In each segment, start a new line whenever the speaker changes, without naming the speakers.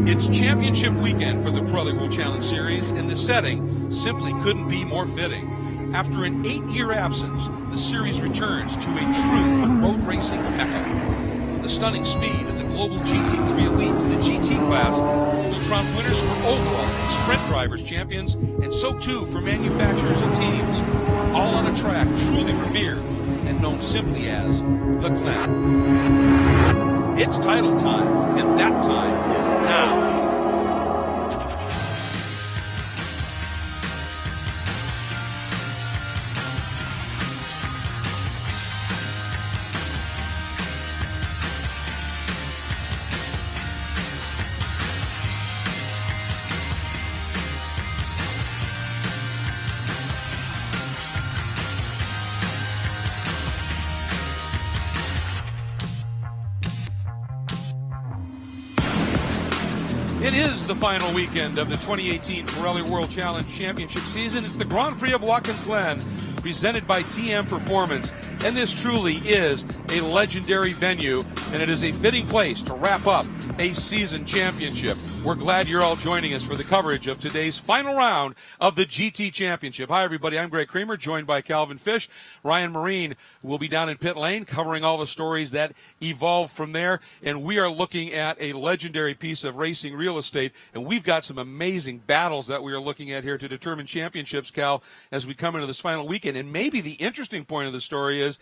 It's championship weekend for the Pirelli World Challenge Series, and the setting simply couldn't be more fitting. After an 8-year absence, the series returns to a true road racing mecca. The stunning speed of the global GT3 Elite to the GT class will crown winners for overall and sprint drivers champions, and so too for manufacturers and teams, all on a track truly revered and known simply as the Glen. It's title time, and that time is now. It is the final weekend of the 2018 Pirelli World Challenge Championship season. It's the Grand Prix of Watkins Glen, presented by TM Performance. And this truly is a legendary venue, and it is a fitting place to wrap up a season championship. We're glad you're all joining us for the coverage of today's final round of the GT Championship. Hi, everybody. I'm Greg Creamer, joined by Calvin Fish. Ryan Marine will be down in pit lane covering all the stories that evolve from there. And we are looking at a legendary piece of racing real estate, and we've got some amazing battles that we are looking at here to determine championships, Cal, as we come into this final weekend. And maybe the interesting point of the story is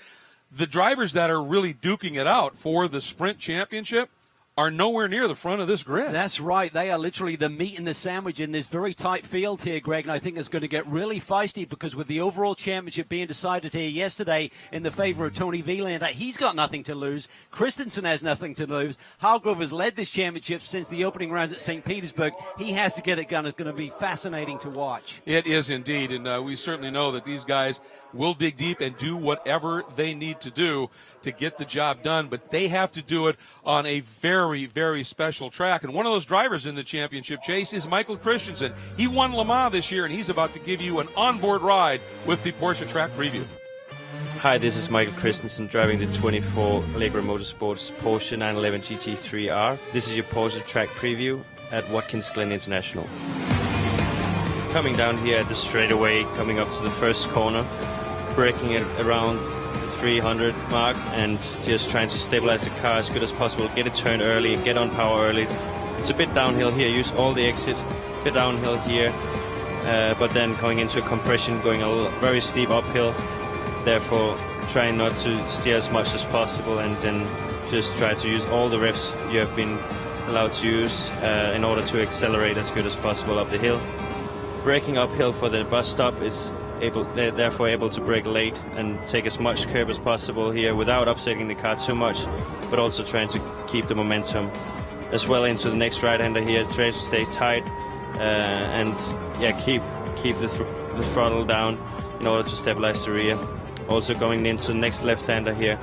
the drivers that are really duking it out for the sprint championship are nowhere near the front of this grid.
That's right. They are literally the meat in the sandwich in this very tight field here, Greg, and I think it's going to get really feisty because with the overall championship being decided here yesterday in the favor of Tony Vilander, he's got nothing to lose. Christensen has nothing to lose. Hargrove has led this championship since the opening rounds at St. Petersburg. He has to get it done. It's going to be fascinating to watch.
It is indeed, and we certainly know that these guys will dig deep and do whatever they need to do to get the job done, but they have to do it on a very, very special track. And one of those drivers in the championship chase is Michael Christensen. He won Le Mans this year, and he's about to give you an onboard ride with the Porsche Track Preview.
Hi, this is Michael Christensen driving the 24 Allegra Motorsports Porsche 911 GT3R. This is your Porsche Track Preview at Watkins Glen International. Coming down here at the straightaway, coming up to the first corner, braking it around the 300 mark and just trying to stabilize the car as good as possible, get it turned early, get on power early. It's a bit downhill here, use all the exit, a bit downhill here, but then going into a compression, going a very steep uphill, therefore trying not to steer as much as possible and then just try to use all the revs you have been allowed to use in order to accelerate as good as possible up the hill. Braking uphill for the bus stop is therefore able to brake late and take as much curb as possible here without upsetting the car too much, but also trying to keep the momentum as well into the next right-hander here, try to stay tight and yeah, keep the throttle down in order to stabilize the rear. Also going into the next left-hander here,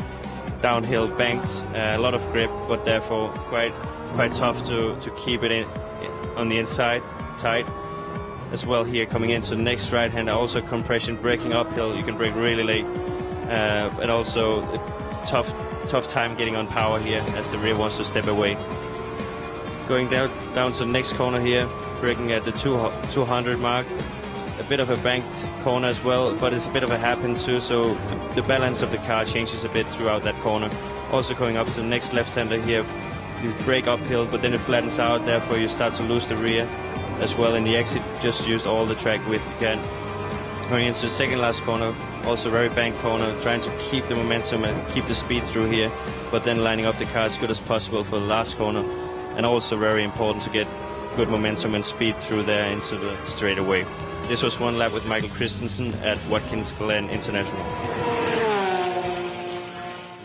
downhill banked, a lot of grip, but therefore quite tough to keep it in on the inside tight. As well here coming into the next right hander, also compression, braking uphill, you can brake really late, and also a tough time getting on power here as the rear wants to step away. Going down to the next corner here, braking at the 200 mark, a bit of a banked corner as well, but it's a bit of a hairpin too, so the balance of the car changes a bit throughout that corner. Also going up to the next left-hander here, you brake uphill, but then it flattens out, therefore you start to lose the rear. As well in the exit, just use all the track width you can. Going into the second last corner, also very banked corner, trying to keep the momentum and keep the speed through here, but then lining up the car as good as possible for the last corner. And also very important to get good momentum and speed through there into the straightaway. This was one lap with Michael Christensen at Watkins Glen International.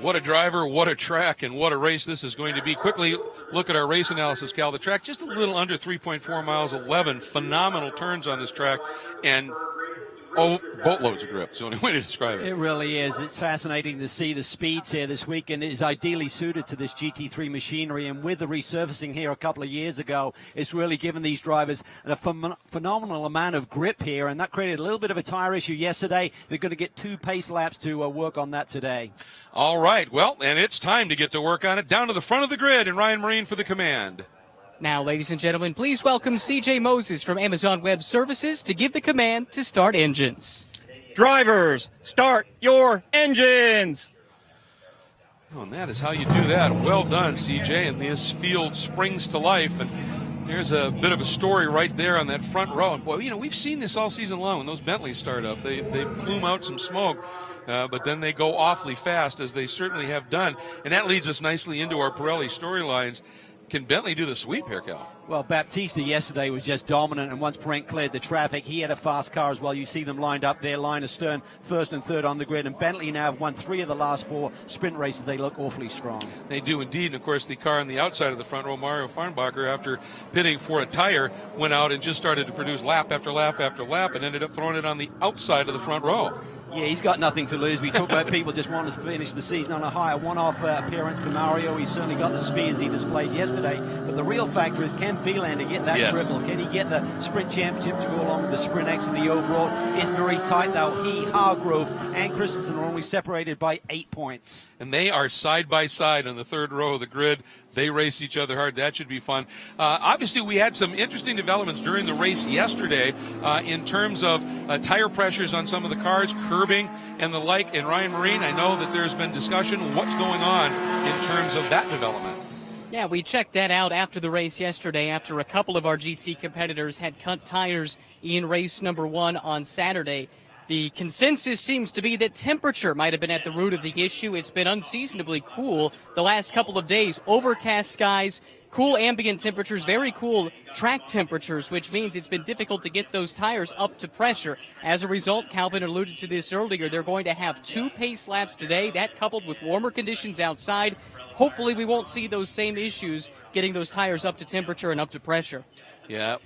What a driver, what a track, and what a race this is going to be. Quickly look at our race analysis, Cal. The track just a little under 3.4 miles, 11 phenomenal turns on this track, and boatloads of grip. It's the only way to describe it.
It really is. It's fascinating to see the speeds here this weekend. It is ideally suited to this GT3 machinery, and with the resurfacing here a couple of years ago, it's really given these drivers a phenomenal amount of grip here, and that created a little bit of a tire issue yesterday. They're going to get 2 pace laps to work on that today.
All right, well, and it's time to get to work on it. Down to the front of the grid, and Ryan Marine for the command.
Now, ladies and gentlemen, please welcome CJ Moses from Amazon Web Services to give the command to start engines.
Drivers, start your engines!
Oh, and that is how you do that. Well done, CJ, and this field springs to life. And here's a bit of a story right there on that front row. And boy, you know, we've seen this all season long when those Bentleys start up. They plume out some smoke, but then they go awfully fast, as they certainly have done. And that leads us nicely into our Pirelli storylines. Can Bentley do the sweep here, Cal?
Well, Baptista yesterday was just dominant, and once Brent cleared the traffic, he had a fast car as well. You see them lined up there, line astern, first and third on the grid, and Bentley now have won 3 of the last 4 sprint races. They look awfully strong.
They do indeed, and of course the car on the outside of the front row, Mario Farnbacher, after pitting for a tire, went out and just started to produce lap after lap after lap and ended up throwing it on the outside of the front row.
Yeah, he's got nothing to lose. We talk about people just wanting to finish the season on a high. A one-off appearance for Mario. He's certainly got the speed as he displayed yesterday. But the real factor is, can Vilander get that triple? Can he get the sprint championship to go along with the sprint X and the overall? It's very tight, though. He, Hargrove, and Christensen are only separated by 8 points.
And they are side by side on the third row of the grid. They race each other hard. That should be fun. Obviously, we had some interesting developments during the race yesterday in terms of tire pressures on some of the cars, curbing and the like. And Ryan Marine, I know that there's been discussion. What's going on in terms of that development?
Yeah, we checked that out after the race yesterday, after a couple of our GT competitors had cut tires in race number 1 on Saturday. The consensus seems to be that temperature might have been at the root of the issue. It's been unseasonably cool the last couple of days. Overcast skies, cool ambient temperatures, very cool track temperatures, which means it's been difficult to get those tires up to pressure. As a result, Calvin alluded to this earlier, they're going to have 2 pace laps today. That coupled with warmer conditions outside, hopefully we won't see those same issues getting those tires up to temperature and up to pressure.
Yeah,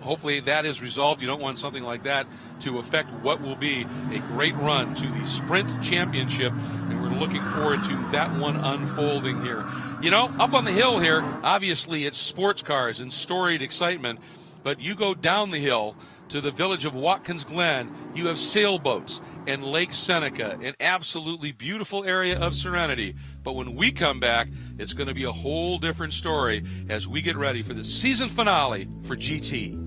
hopefully that is resolved. You don't want something like that to affect what will be a great run to the Sprint Championship, and we're looking forward to that one unfolding here. You know, up on the hill here, obviously it's sports cars and storied excitement, but you go down the hill to the village of Watkins Glen, you have sailboats and Lake Seneca, an absolutely beautiful area of serenity. But when we come back, it's going to be a whole different story as we get ready for the season finale for GT.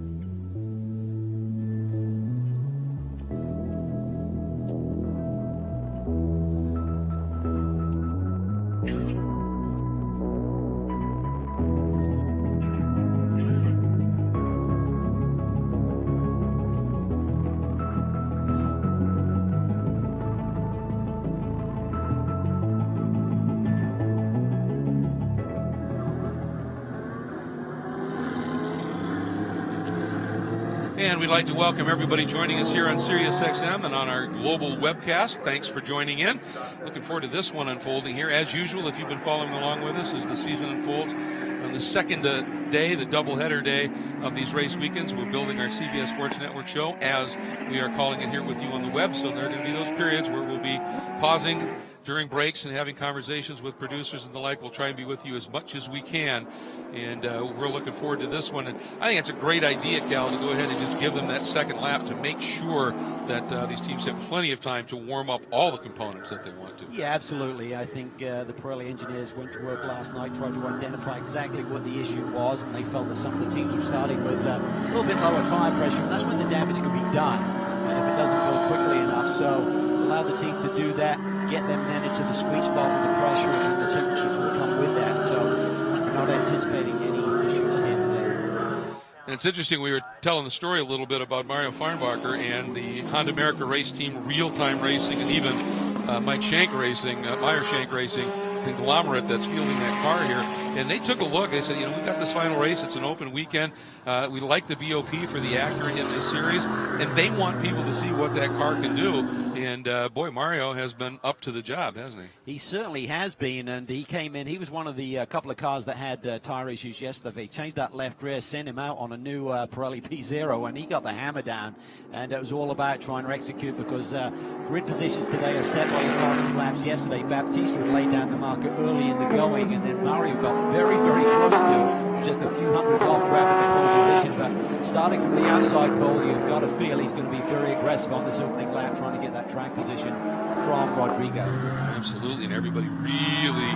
And we'd like to welcome everybody joining us here on SiriusXM and on our global webcast. Thanks for joining in. Looking forward to this one unfolding here. As usual, if you've been following along with us as the season unfolds, on the second day, the doubleheader day of these race weekends, we're building our CBS Sports Network show, as we are calling it here with you on the web. So there are going to be those periods where we'll be pausing during breaks and having conversations with producers and the like. We'll try and be with you as much as we can, and we're looking forward to this one. And I think it's a great idea, Cal, to go ahead and just give them that second lap to make sure that these teams have plenty of time to warm up all the components that they want to.
Yeah, absolutely. I think the Pirelli engineers went to work last night, tried to identify exactly what the issue was, and they felt that some of the teams were starting with a little bit lower tire pressure, and that's when the damage can be done if it doesn't go quickly enough. So allow the teams to do that, get them then into the sweet spot with the pressure, and the temperatures will come with that. So we're not anticipating any issues here today.
And it's interesting, we were telling the story a little bit about Mario Farnbacher and the Honda America race team, real-time racing, and even Mike Shank Racing, Meyer Shank Racing conglomerate that's fielding that car here. And they took a look. They said, you know, we've got this final race. It's an open weekend. We like the BOP for the Acura in this series, and they want people to see what that car can do And, boy, Mario has been up to the job, hasn't he?
He certainly has been, and he came in. He was one of the couple of cars that had tire issues yesterday. They changed that left rear, sent him out on a new Pirelli P0, and he got the hammer down. And it was all about trying to execute, because grid positions today are set by the fastest laps. Yesterday, Baptista had laid down the marker early in the going, and then Mario got very, very close to just a few hundreds off, grabbing the pole position. But starting from the outside pole, you've got to feel he's going to be very aggressive on this opening lap, trying to get that track position from Rodrigo.
Absolutely, and everybody really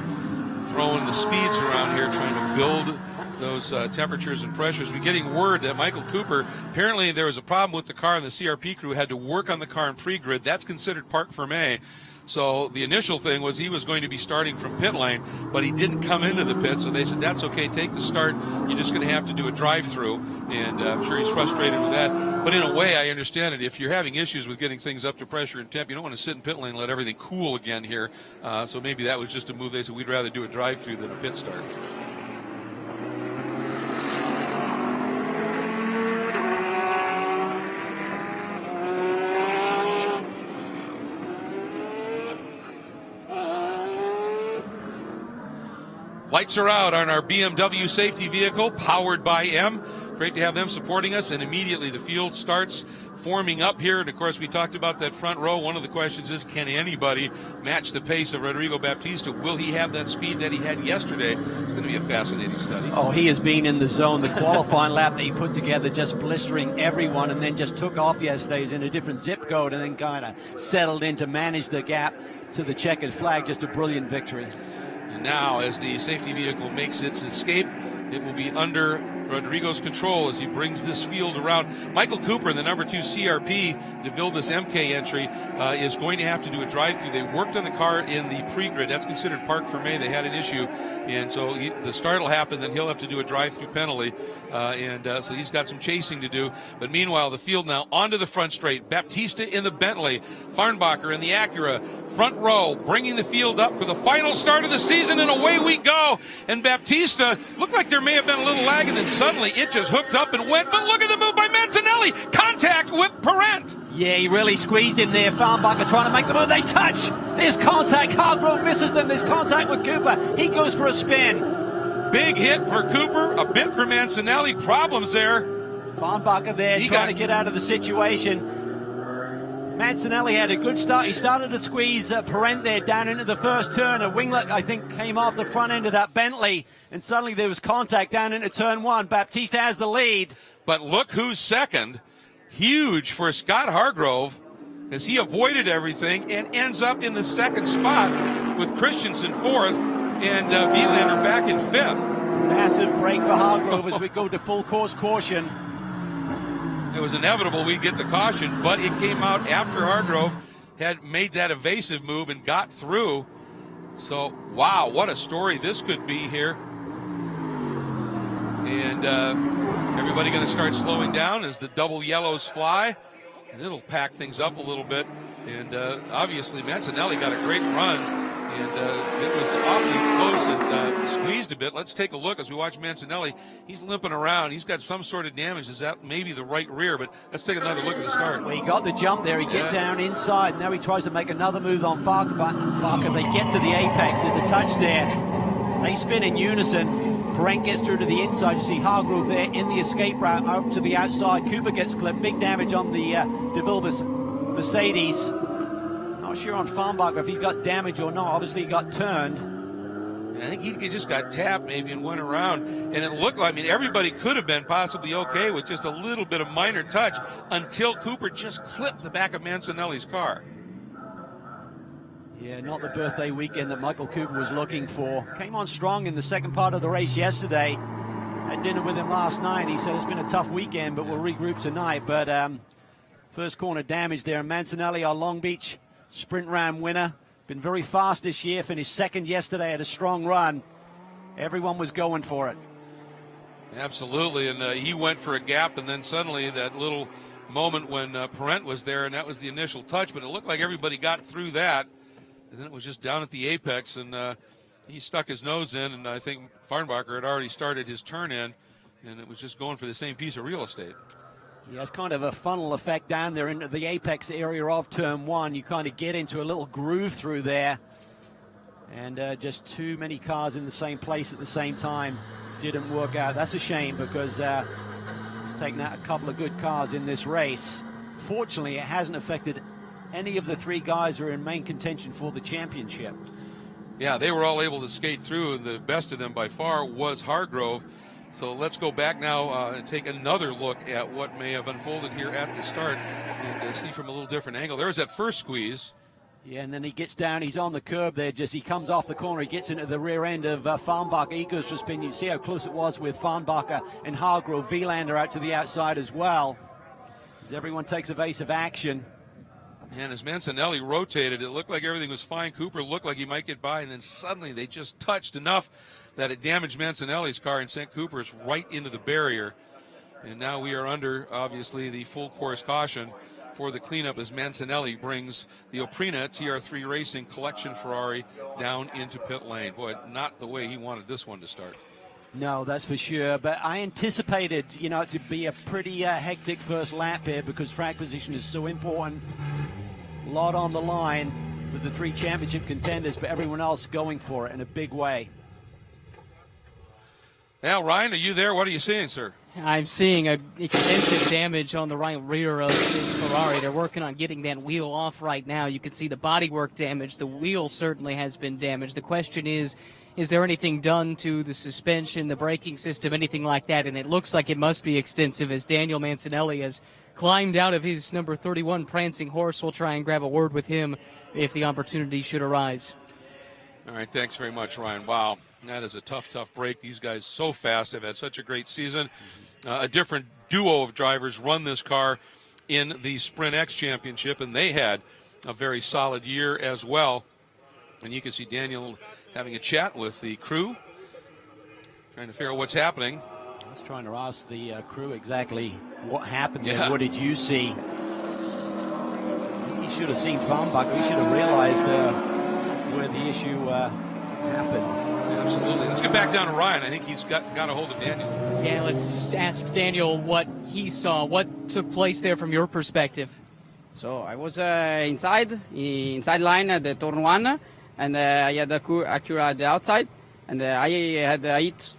throwing the speeds around here, trying to build those temperatures and pressures. We're getting word that Michael Cooper, apparently there was a problem with the car, and the CRP crew had to work on the car in pre-grid. That's considered parc fermé. So the initial thing was he was going to be starting from pit lane, but he didn't come into the pit, so they said, that's okay, take the start. You're just going to have to do a drive-through, and I'm sure he's frustrated with that. But in a way, I understand it. If you're having issues with getting things up to pressure and temp, you don't want to sit in pit lane and let everything cool again here. So maybe that was just a move. They said, we'd rather do a drive-through than a pit start. Lights are out on our BMW safety vehicle, powered by M. Great to have them supporting us, and immediately the field starts forming up here. And, of course, we talked about that front row. One of the questions is, can anybody match the pace of Rodrigo Baptista? Will he have that speed that he had yesterday? It's going to be a fascinating study.
Oh, he has been in the zone. The qualifying lap that he put together, just blistering everyone, and then just took off yesterday. He's in a different zip code and then kind of settled in to manage the gap to the checkered flag. Just a brilliant victory.
And now, as the safety vehicle makes its escape, it will be under Rodrigo's control as he brings this field around. Michael Cooper, the number 2 CRP, the Vilbus MK entry, is going to have to do a drive-through. They worked on the car in the pre-grid. That's considered parc fermé. They had an issue, and so the start will happen, then he'll have to do a drive-through penalty, so he's got some chasing to do. But meanwhile, the field now onto the front straight. Baptista in the Bentley, Farnbacher in the Acura, front row, bringing the field up for the final start of the season, and away we go. And Baptista looked like there may have been a little lag, and then suddenly it just hooked up and went. But look at the move by Mancinelli. Contact with Parent.
Yeah, he really squeezed in there. Farnbacher trying to make the move. They touch. There's contact. Hargrove misses them. There's contact with Cooper. He goes for a spin.
Big hit for Cooper, a bit for Mancinelli. Problems there.
Farnbacher there trying to get out of the situation. Mancinelli had a good start. He started to squeeze Parent there down into the first turn. A winglet, I think, came off the front end of that Bentley, and suddenly there was contact down into turn 1. Baptista has the lead.
But look who's second. Huge for Scott Hargrove, as he avoided everything and ends up in the second spot with Christensen fourth and Vielander back in fifth.
Massive break for Hargrove as we go to full course caution.
It was inevitable we'd get the caution, but it came out after Hargrove had made that evasive move and got through. So, wow, what a story this could be here. And everybody going to start slowing down as the double yellows fly, and it'll pack things up a little bit. And obviously, Mancinelli got a great run, and it was awfully close and squeezed a bit. Let's take a look as we watch Mancinelli. He's limping around. He's got some sort of damage. Is that maybe the right rear? But let's take another look at the start.
Well, he got the jump there. He gets down inside. And now he tries to make another move on Farnbacher. They get to the apex. There's a touch there. They spin in unison. Parent gets through to the inside. You see Hargrove there in the escape route out to the outside. Cooper gets clipped. Big damage on the De Vilbus Mercedes. Not sure on Farnbacher if he's got damage or not. Obviously he got turned.
I think he just got tapped maybe and went around. And it looked like, everybody could have been possibly okay with just a little bit of minor touch until Cooper just clipped the back of Mancinelli's car.
Yeah, not the birthday weekend that Michael Cooper was looking for. Came on strong in the second part of the race yesterday. Had dinner with him last night. He said it's been a tough weekend, but we'll regroup tonight. But first corner damage there. Mancinelli, our Long Beach sprint round winner. Been very fast this year. Finished second yesterday, had a strong run. Everyone was going for it.
Absolutely, and he went for a gap, and then suddenly that little moment when Parent was there, and that was the initial touch, but it looked like everybody got through that, and then it was just down at the apex, and he stuck his nose in, and I think Farnbacher had already started his turn in, and it was just going for the same piece of real estate.
Yeah, it's kind of a funnel effect down there into the apex area of turn one. You kind of get into a little groove through there. And just too many cars in the same place at the same time didn't work out. That's a shame because it's taken out a couple of good cars in this race. Fortunately, it hasn't affected any of the three guys who are in main contention for the championship.
Yeah, they were all able to skate through, and the best of them by far was Hargrove. So let's go back now and take another look at what may have unfolded here at the start and see from a little different angle. There was that first squeeze.
Yeah, and then he gets down, he's on the curb there, he comes off the corner, he gets into the rear end of Farnbacher. He goes for a spin. You see how close it was with Farnbacher and Hargrove. Wielander out to the outside as well, as everyone takes evasive action.
And as Mancinelli rotated, it looked like everything was fine. Cooper looked like he might get by, and then suddenly they just touched enough that it damaged Mancinelli's car and sent Cooper's right into the barrier. And now we are under, obviously, the full course caution for the cleanup as Mancinelli brings the Oprina TR3 Racing Collection Ferrari down into pit lane. Boy, not the way he wanted this one to start.
No, that's for sure. But I anticipated, it to be a pretty hectic first lap here because track position is so important. A lot on the line with the three championship contenders, but everyone else going for it in a big way.
Now, Ryan, are you there? What are you seeing, sir?
I'm seeing extensive damage on the right rear of this Ferrari. They're working on getting that wheel off right now. You can see the bodywork damage. The wheel certainly has been damaged. The question is there anything done to the suspension, the braking system, anything like that? And it looks like it must be extensive as Daniel Mancinelli has climbed out of his number 31 prancing horse. We'll try and grab a word with him if the opportunity should arise.
All right, thanks very much, Ryan. Wow, that is a tough break. These guys so fast. They've had such a great season. A different duo of drivers run this car in the Sprint X Championship, and they had a very solid year as well. And you can see Daniel having a chat with the crew, trying to figure out what's happening.
I was trying to ask the crew exactly what happened there. What did you see? He should have seen Farnbacher. He should have realized where the issue happened.
Absolutely. Let's get back down to Ryan. I think he's got a hold of Daniel.
Yeah, let's ask Daniel what he saw. What took place there from your perspective?
So I was inside line at the turn one, and I had the Acura at the outside, and I had a hit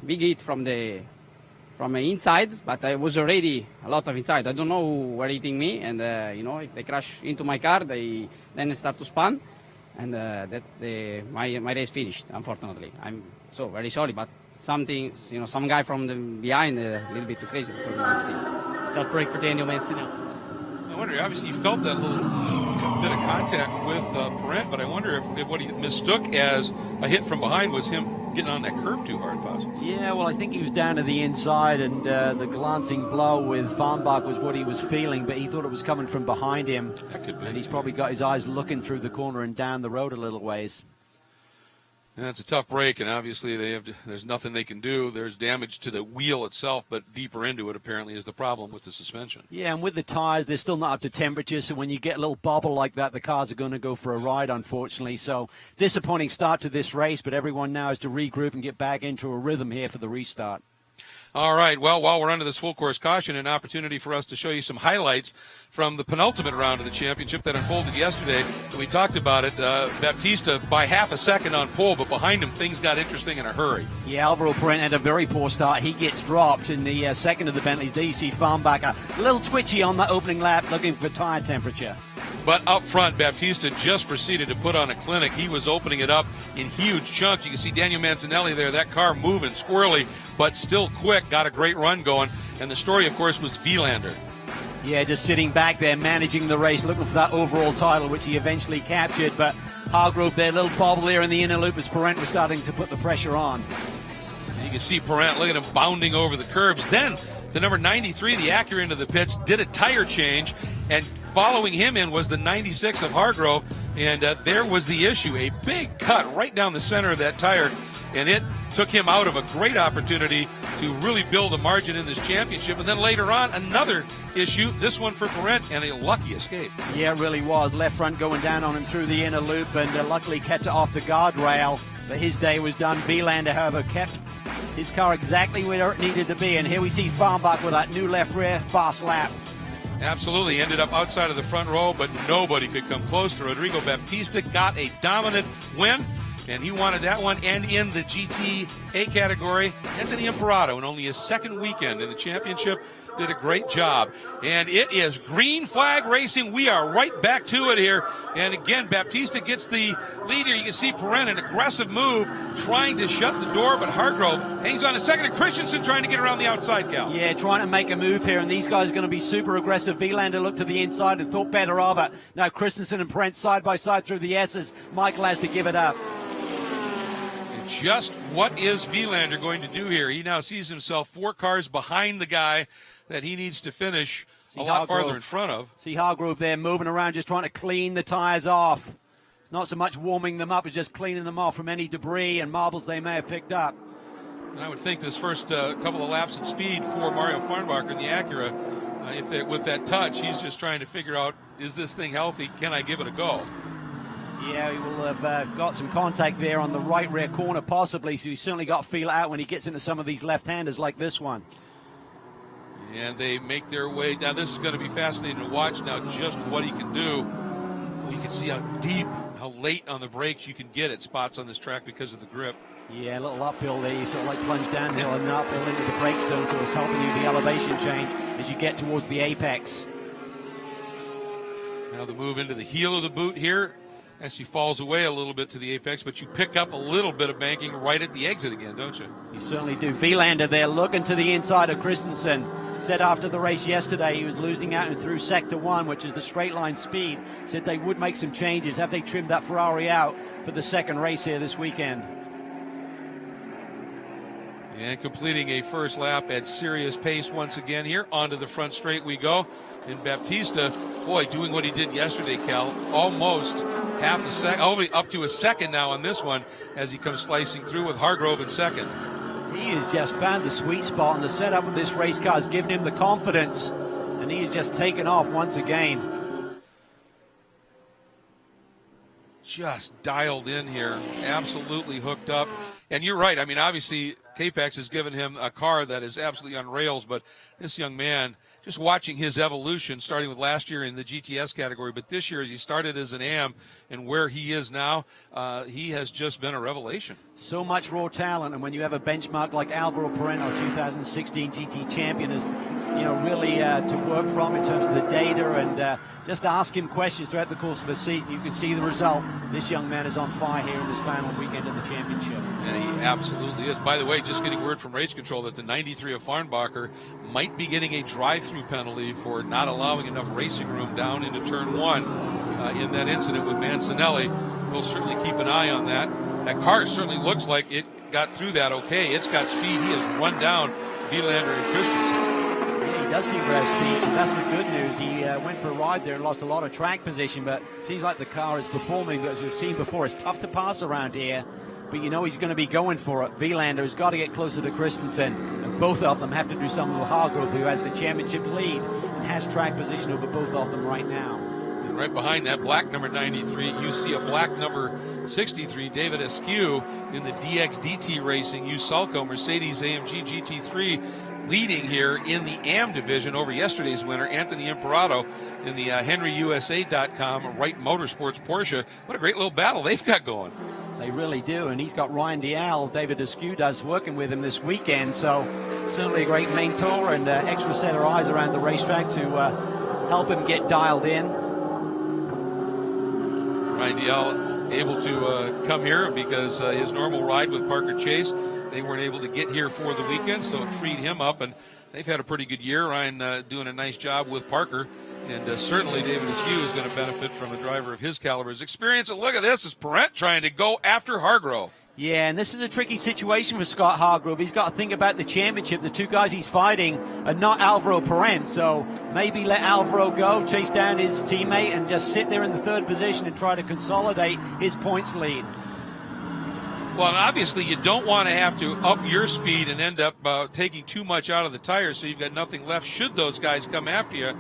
big hit from inside, but I was already a lot of inside. I don't know who were hitting me, and if they crash into my car, they then start to spin. And my race finished, unfortunately. I'm so very sorry, but some guy from the behind a little bit too crazy.
Tough break for Daniel Mancinelli.
I wonder, obviously, he felt that little bit of contact with Parent, but I wonder if what he mistook as a hit from behind was him getting on that curb too hard, possibly.
Yeah, well, I think he was down to the inside, and the glancing blow with Farnbach was what he was feeling, but he thought it was coming from behind him.
That could be.
And he's probably got his eyes looking through the corner and down the road a little ways.
Yeah, it's a tough break, and obviously there's nothing they can do. There's damage to the wheel itself, but deeper into it apparently is the problem with the suspension.
Yeah, and with the tires, they're still not up to temperature, so when you get a little bobble like that, the cars are going to go for a ride, unfortunately. So disappointing start to this race, but everyone now has to regroup and get back into a rhythm here for the restart.
All right, well, while we're under this full course caution, an opportunity for us to show you some highlights from the penultimate round of the championship that unfolded yesterday. We talked about it. Baptista by half a second on pole, but behind him things got interesting in a hurry.
Yeah, Alvaro Parent had a very poor start. He gets dropped in the second of the Bentleys. There you see Farnbacher a little twitchy on that opening lap, looking for tire temperature.
But up front, Baptista just proceeded to put on a clinic. He was opening it up in huge chunks. You can see Daniel Mancinelli there, that car moving squirrely, but still quick, got a great run going. And the story, of course, was Wielander.
Yeah, just sitting back there, managing the race, looking for that overall title, which he eventually captured. But Hargrove there, a little bobble there in the inner loop as Parent was starting to put the pressure on.
And you can see Parent, look at him bounding over the curbs. Then the number 93, the Acura, into the pits, did a tire change, and following him in was the 96 of Hargrove, and there was the issue. A big cut right down the center of that tire, and it took him out of a great opportunity to really build a margin in this championship. And then later on, another issue, this one for Parent, and a lucky escape.
Yeah, it really was. Left front going down on him through the inner loop, and luckily kept it off the guardrail. But his day was done. Wielander, however, kept his car exactly where it needed to be. And here we see Farnbach with that new left rear fast lap.
Absolutely. Ended up outside of the front row, but nobody could come close to Rodrigo Baptista. Got a dominant win, and he wanted that one. And in the GTA category, Anthony Imperato, in only his second weekend in the championship, did a great job. And it is green flag racing. We are right back to it here. And again, Baptista gets the lead here. You can see Perrin, an aggressive move, trying to shut the door, but Hargrove hangs on a second, and Christensen trying to get around the outside, Cal.
Yeah, trying to make a move here, and these guys are going to be super aggressive. Vilander looked to the inside and thought better of it. Now Christensen and Perrin side by side through the S's. Michael has to give it up.
Just what is Vilander going to do here? He now sees himself 4 cars behind the guy that he needs to finish a lot farther in front of.
See Hargrove there moving around, just trying to clean the tires off. It's not so much warming them up, it's just cleaning them off from any debris and marbles they may have picked up.
And I would think this first couple of laps at speed for Mario Farnbacher in the Acura, with that touch, he's just trying to figure out, is this thing healthy? Can I give it a go?
Yeah, he will have got some contact there on the right rear corner possibly, so he's certainly got to feel it out when he gets into some of these left-handers like this one.
And they make their way down. This is going to be fascinating to watch now, just what he can do. You can see how deep, how late on the brakes you can get at spots on this track because of the grip.
Yeah, a little uphill there. You sort of like plunge downhill and uphill into the brake zone, so it's helping you the elevation change as you get towards the apex.
Now the move into the heel of the boot here. Actually falls away a little bit to the apex, but you pick up a little bit of banking right at the exit again, don't you?
You certainly do. Vilander there looking to the inside of Christensen. Said after the race yesterday he was losing out and through sector 1, which is the straight line speed. Said they would make some changes. Have they trimmed that Ferrari out for the second race here this weekend?
And completing a first lap at serious pace once again here. Onto the front straight we go. And Baptista, boy, doing what he did yesterday, Cal. Almost half a second, up to a second now on this one as he comes slicing through with Hargrove in second.
He has just found the sweet spot, and the setup of this race car has given him the confidence, and he has just taken off once again.
Just dialed in here, absolutely hooked up. And you're right, I mean, obviously, Capex has given him a car that is absolutely on rails, but this young man, just watching his evolution, starting with last year in the GTS category, but this year as he started as an AM and where he is now, he has just been a revelation.
So much raw talent, and when you have a benchmark like Alvaro Perrin, our 2016 GT champion, is really to work from in terms of the data and just ask him questions throughout the course of a season. You can see the result. This young man is on fire here in this final weekend of the championship.
And he absolutely is. By the way, just getting word from Race Control that the 93 of Farnbacher might be getting a drive-through penalty for not allowing enough racing room down into turn 1 in that incident with Mancinelli. We'll certainly keep an eye on that. That car certainly looks like it got through that okay. It's got speed. He has run down Vilander and Christensen.
Yeah, he does seem to have speed, so that's the good news. He went for a ride there and lost a lot of track position, but it seems like the car is performing. As we've seen before, it's tough to pass around here, but he's going to be going for it. Vilander has got to get closer to Christensen, and both of them have to do something with Hargrove, who has the championship lead and has track position over both of them right now.
And right behind that black number 93, you see a black number 63, David Askew in the DXDT Racing Usulco Mercedes AMG GT3, leading here in the AM division over yesterday's winner, Anthony Imperato, in the HenryUSA.com Wright Motorsports Porsche. What a great little battle they've got going.
They really do, and he's got Ryan Dial, David Askew does, working with him this weekend, so certainly a great mentor and extra set of eyes around the racetrack to help him get dialed in.
Ryan Dial able to come here because his normal ride with Parker Chase, they weren't able to get here for the weekend, so it freed him up, and they've had a pretty good year. Ryan doing a nice job with Parker, and certainly David Askew is going to benefit from a driver of his caliber's experience. And look at this, is Perrin trying to go after Hargrove.
Yeah, and this is a tricky situation for Scott Hargrove. He's got to think about the championship. The two guys he's fighting are not Alvaro Perrin, so maybe let Alvaro go, chase down his teammate, and just sit there in the third position and try to consolidate his points lead.
Well, and obviously you don't want to have to up your speed and end up taking too much out of the tires, so you've got nothing left should those guys come after you.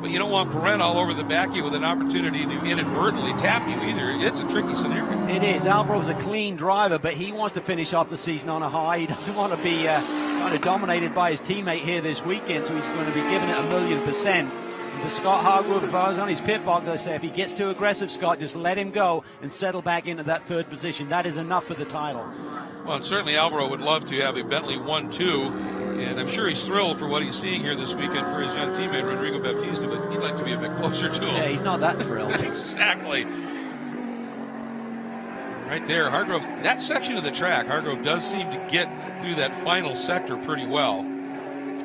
but you don't want Perrin all over the back of you with an opportunity to inadvertently tap you either. It's a tricky scenario.
It is. Alvaro's a clean driver, but he wants to finish off the season on a high. He doesn't want to be kind of dominated by his teammate here this weekend, so he's going to be giving it 1,000,000%. And for Scott Hargrove, if I was on his pit box, I'd say if he gets too aggressive, Scott, just let him go and settle back into that third position. That is enough for the title.
Well, and certainly Alvaro would love to have a Bentley 1-2, and I'm sure he's thrilled for what he's seeing here this weekend for his young teammate, Rodrigo Baptista, but he'd like to be a bit closer to him.
Yeah, he's not that thrilled.
Exactly. Right there, Hargrove, that section of the track, Hargrove does seem to get through that final sector pretty well.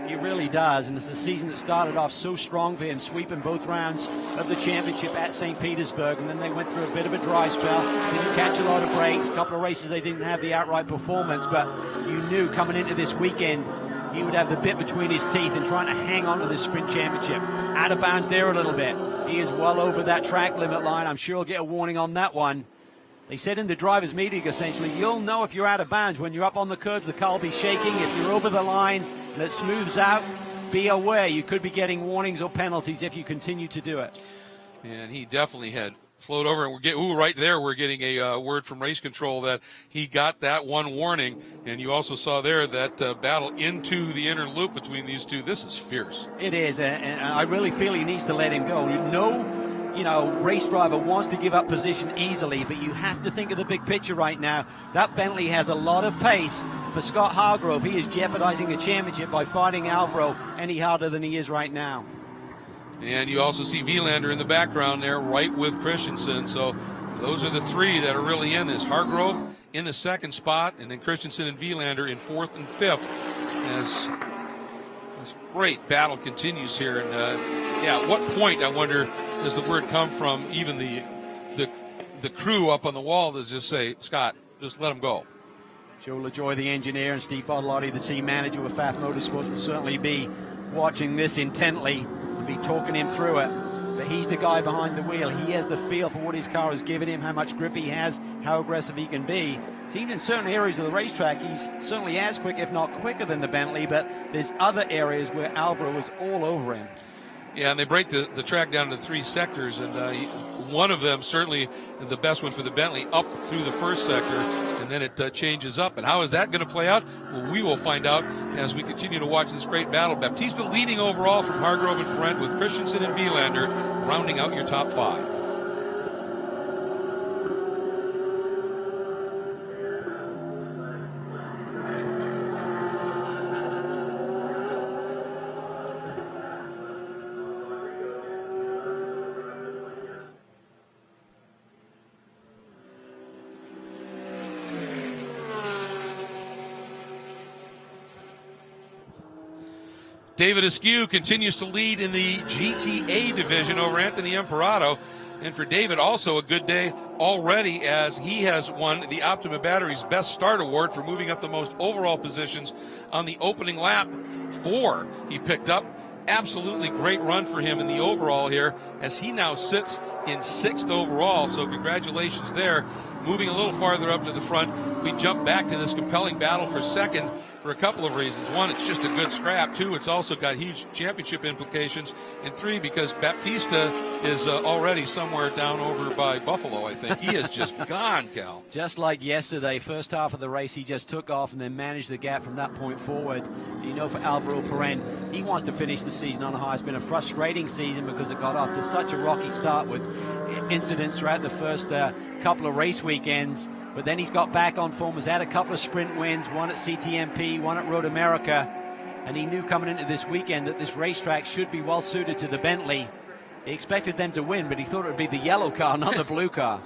He really does, and it's a season that started off so strong for him, sweeping both rounds of the championship at St. Petersburg, and then they went through a bit of a dry spell, didn't catch a lot of breaks, a couple of races they didn't have the outright performance, but you knew coming into this weekend he would have the bit between his teeth and trying to hang on to this sprint championship. Out of bounds there a little bit. He is well over that track limit line. I'm sure he'll get a warning on that one. They said in the driver's meeting, essentially, you'll know if you're out of bounds when you're up on the curbs, the car will be shaking. If you're over the line and it smooths out, be aware you could be getting warnings or penalties if you continue to do it.
And he definitely had flowed over, and right there we're getting a word from race control that he got that one warning. And you also saw there that battle into the inner loop between these two. This is fierce.
It is, and I really feel he needs to let him go. Race driver wants to give up position easily, but you have to think of the big picture right now. That Bentley has a lot of pace. For Scott Hargrove, he is jeopardizing the championship by fighting Alvaro any harder than he is right now.
And you also see Vilander in the background there, right with Christensen. So those are the three that are really in this. Hargrove in the second spot, and then Christensen and Vilander in fourth and fifth. As this great battle continues here. And at what point, I wonder, does the word come from even the crew up on the wall to just say, Scott, just let him go?
Joe LaJoy, the engineer, and Steve Bottolotti, the team manager with FAF Motorsports, will certainly be watching this intently and be talking him through it. But he's the guy behind the wheel. He has the feel for what his car has given him, how much grip he has, how aggressive he can be. Seen in certain areas of the racetrack, he's certainly as quick, if not quicker than the Bentley, but there's other areas where Alvaro was all over him.
Yeah, and they break the track down into three sectors, and one of them, certainly the best one for the Bentley, up through the first sector, and then it changes up. And how is that going to play out? Well, we will find out as we continue to watch this great battle. Baptista leading overall from Hargrove and Perrin, with Christensen and Vilander rounding out your top five. David Askew continues to lead in the GTA division over Anthony Imperato. And for David, also a good day already, as he has won the Optima Batteries Best Start Award for moving up the most overall positions on the opening lap. 4 he picked up. Absolutely great run for him in the overall here, as he now sits in 6th overall. So congratulations there. Moving a little farther up to the front, we jump back to this compelling battle for second for a couple of reasons. 1, it's just a good scrap. 2, it's also got huge championship implications. And 3, because Baptista is already somewhere down over by Buffalo, I think. He is just gone, Cal.
Just like yesterday, first half of the race, he just took off and then managed the gap from that point forward. You know, for Alvaro Perrin, he wants to finish the season on a high. It's been a frustrating season because it got off to such a rocky start with incidents throughout the first couple of race weekends. But then he's got back on form, has had a couple of sprint wins, one at CTMP, one at Road America, and he knew coming into this weekend that this racetrack should be well suited to the Bentley. He expected them to win, but he thought it would be the yellow car, not the blue car.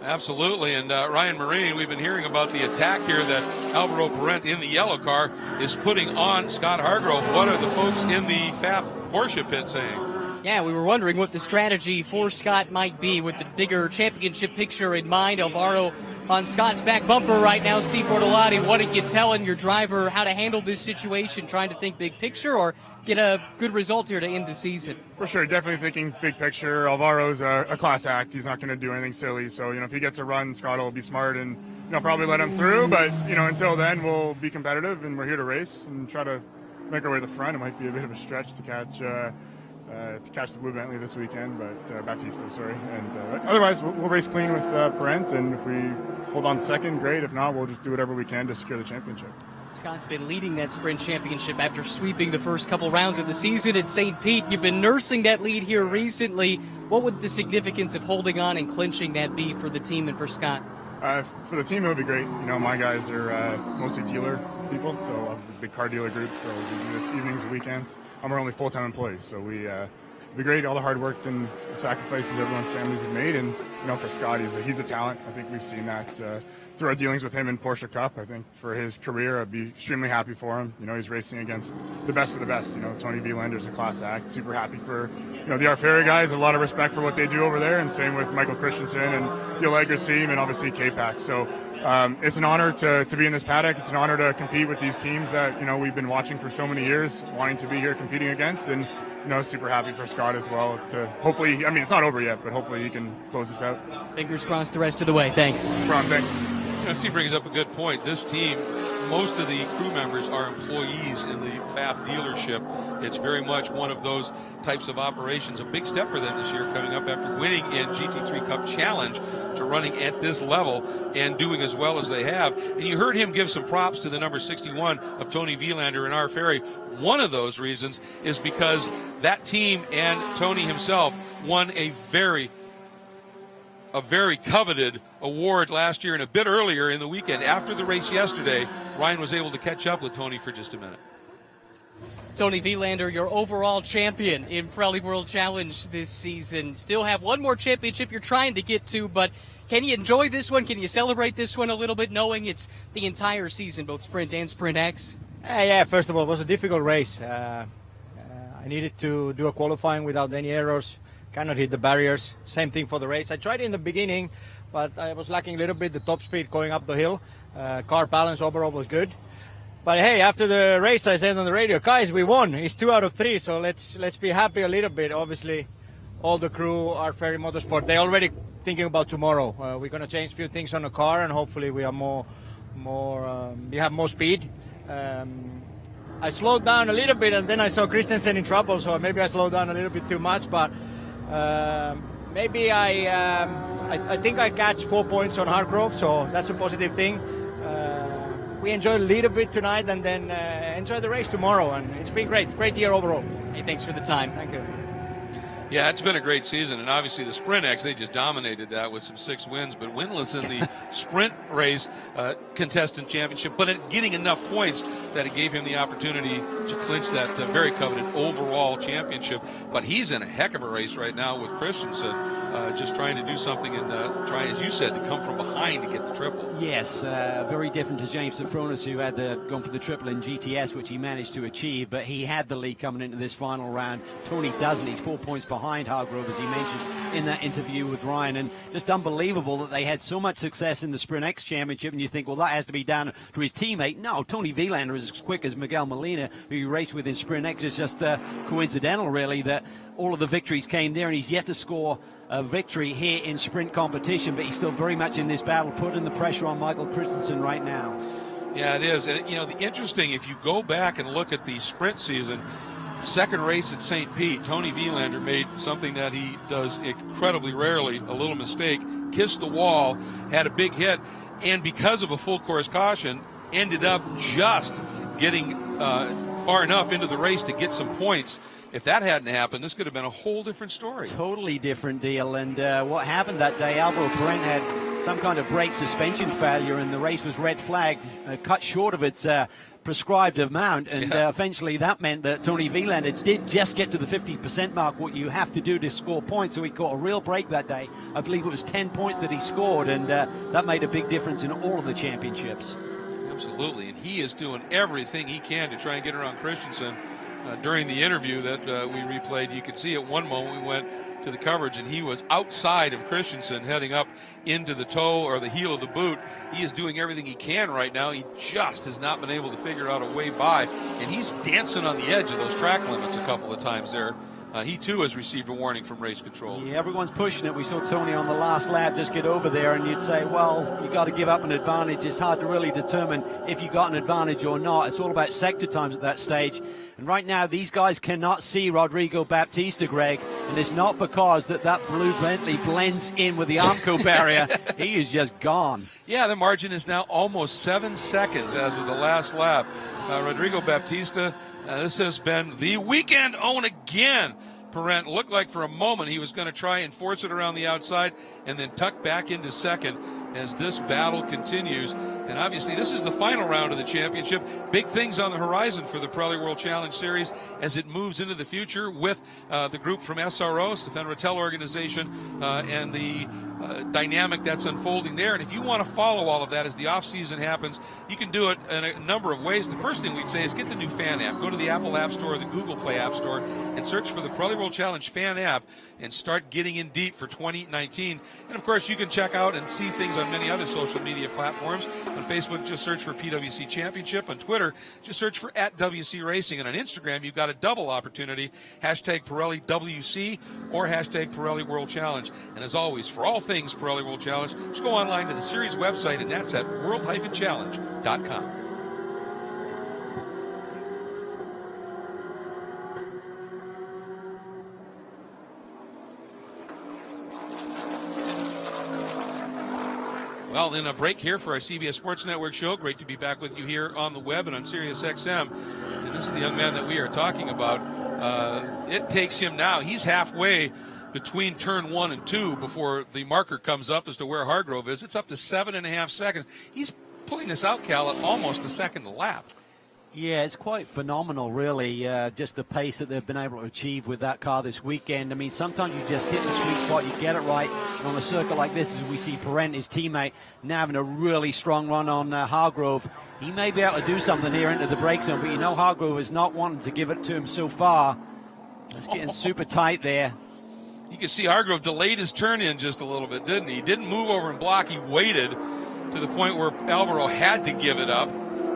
Absolutely, and Ryan Marini, we've been hearing about the attack here that Alvaro Perrin in the yellow car is putting on Scott Hargrove. What are the folks in the FAF Porsche pit saying?
Yeah, we were wondering what the strategy for Scott might be with the bigger championship picture in mind. Alvaro on Scott's back bumper right now. Steve Bortolotti, what are you telling your driver how to handle this situation, trying to think big picture or get a good result here to end the season?
For sure, definitely thinking big picture. Alvaro's a class act. He's not going to do anything silly. So, if he gets a run, Scott will be smart and, probably let him through. But, until then, we'll be competitive and we're here to race and try to make our way to the front. It might be a bit of a stretch to catch to catch the Blue Bentley this weekend, but Baptista, sorry. And otherwise, we'll race clean with Parent, and if we hold on second, great. If not, we'll just do whatever we can to secure the championship.
Scott's been leading that sprint championship after sweeping the first couple rounds of the season at St. Pete. You've been nursing that lead here recently. What would the significance of holding on and clinching that be for the team and for Scott?
For the team, it would be great. You know, my guys are mostly dealer people, so a big car dealer group, so we do this evenings and weekends. I'm our only full-time employee, so it'd be great, all the hard work and sacrifices everyone's families have made. And, you know, for Scott, he's a talent. I think we've seen that through our dealings with him in Porsche Cup. I think for his career, I'd be extremely happy for him. You know, he's racing against the best of the best. You know, Tony Vlander's a class act. Super happy for, you know, the Arferi guys. A lot of respect for what they do over there, and same with Michael Christensen and the Allegra team, and obviously K-Pac. So it's an honor to be in this paddock. It's an honor to compete with these teams that, you know, we've been watching for so many years, wanting to be here competing against. And, you know, super happy for Scott as well to hopefully, I mean, it's not over yet, but hopefully he can close this out.
Fingers crossed the rest of the way. Thanks.
Ron, thanks.
You know, Steve brings up a good point. This team, most of the crew members are employees in the FAF dealership. It's very much one of those types of operations. A big step for them this year, coming up after winning in GT3 Cup Challenge to running at this level and doing as well as they have. And you heard him give some props to the number 61 of Tony Vlander and Arferi. One of those reasons is because that team and Tony himself won a very coveted award last year, and a bit earlier in the weekend. After the race yesterday, Ryan was able to catch up with Tony for just a minute.
Tony Vlander, your overall champion in Pirelli World Challenge this season. Still have one more championship you're trying to get to, but can you enjoy this one? Can you celebrate this one a little bit, knowing it's the entire season, both Sprint and Sprint X?
Yeah, first of all, it was a difficult race. I needed to do a qualifying without any errors. Cannot hit the barriers. Same thing for the race. I tried in the beginning, but I was lacking a little bit the top speed going up the hill. Car balance overall was good. But hey, after the race, I said on the radio, guys, we won. It's 2 out of 3, so let's be happy a little bit. Obviously, all the crew are Arferi Motorsport. They're already thinking about tomorrow. We're going to change a few things on the car, and hopefully we are we have more speed. I slowed down a little bit, and then I saw Christensen in trouble, so maybe I slowed down a little bit too much. But maybe I think I catch 4 points on Hargrove, so that's a positive thing. We enjoy a little bit tonight, and then enjoy the race tomorrow. And it's been great year overall.
Hey, thanks for the time.
Thank you.
Yeah, it's been a great season, and obviously the Sprint X, they just dominated that with some 6 wins, but winless in the Sprint race contestant championship, but getting enough points that it gave him the opportunity to clinch that very coveted overall championship. But he's in a heck of a race right now with Christensen, just trying to do something and trying, as you said, to come from behind to get the triple.
Yes, very different to James Safronis, who had gone for the triple in GTS, which he managed to achieve, but he had the lead coming into this final round. Tony doesn't. He's 4 points behind Hargrove, as he mentioned in that interview with Ryan, and just unbelievable that they had so much success in the Sprint X Championship, and you think, well, that has to be down to his teammate. No, Tony Vlander is as quick as Miguel Molina, who you raced with in Sprint X. It's just coincidental, really, that all of the victories came there, and he's yet to score a victory here in sprint competition, but he's still very much in this battle, putting the pressure on Michael Christensen right now.
Yeah, it is. And, you know, the interesting, if you go back and look at the sprint season, second race at St. Pete, Tony Vlander made something that he does incredibly rarely, a little mistake, kissed the wall, had a big hit, and because of a full course caution, ended up just getting far enough into the race to get some points. If that hadn't happened, this could have been a whole different story.
Totally different deal. And what happened that day, Alvaro Parent had some kind of brake suspension failure, and the race was red flagged, cut short of its prescribed amount, and eventually that meant that Tony Vlander did just get to the 50% mark, what you have to do to score points, so he caught a real break that day. I believe it was 10 points that he scored, and that made a big difference in all of the championships.
Absolutely, and he is doing everything he can to try and get around Christensen. During the interview that we replayed, you could see at one moment we went to the coverage and he was outside of Christensen heading up into the toe or the heel of the boot. He is doing everything he can right now. He just has not been able to figure out a way by, and he's dancing on the edge of those track limits a couple of times there he too has received a warning from race control.
Yeah, everyone's pushing it. We saw Tony on the last lap just get over there, and you'd say, well, you got to give up an advantage. It's hard to really determine if you got an advantage or not. It's all about sector times at that stage. And right now, these guys cannot see Rodrigo Baptista, Greg, and it's not because that blue Bentley blends in with the Armco barrier. He is just gone.
Yeah, the margin is now almost 7 seconds as of the last lap. Rodrigo Baptista, this has been the weekend own again. Pirelli looked like for a moment he was going to try and force it around the outside and then tuck back into second as this battle continues. And obviously this is the final round of the championship. Big things on the horizon for the Pirelli World Challenge Series as it moves into the future with the group from SRO, Stefan Rattel organization, and the dynamic that's unfolding there. And if you want to follow all of that as the off-season happens, you can do it in a number of ways. The first thing we'd say is get the new fan app. Go to the Apple App Store or the Google Play App Store and search for the Pirelli World Challenge fan app and start getting in deep for 2019. And, of course, you can check out and see things on many other social media platforms. On Facebook, just search for PWC Championship. On Twitter, just search for @WC Racing. And on Instagram, you've got a double opportunity, #PirelliWC or #Pirelli World Challenge. And as always, for all things Pirelli World Challenge, just go online to the series website, and that's at world-challenge.com. Well, in a break here for our CBS Sports Network show. Great to be back with you here on the web and on Sirius XM. And this is the young man that we are talking about. It takes him now. He's halfway between turn 1 and 2 before the marker comes up as to where Hargrove is. It's up to 7.5 seconds. He's pulling this out, Cal, at almost a second a lap.
Yeah, it's quite phenomenal, really, just the pace that they've been able to achieve with that car this weekend. I mean, sometimes you just hit the sweet spot, you get it right. And on a circuit like this, as we see Pirelli, his teammate, now having a really strong run on Hargrove. He may be able to do something here into the brake zone, but you know Hargrove is not wanting to give it to him so far. It's getting super tight there.
You can see Hargrove delayed his turn in just a little bit, didn't he? He didn't move over and block. He waited to the point where Alvaro had to give it up.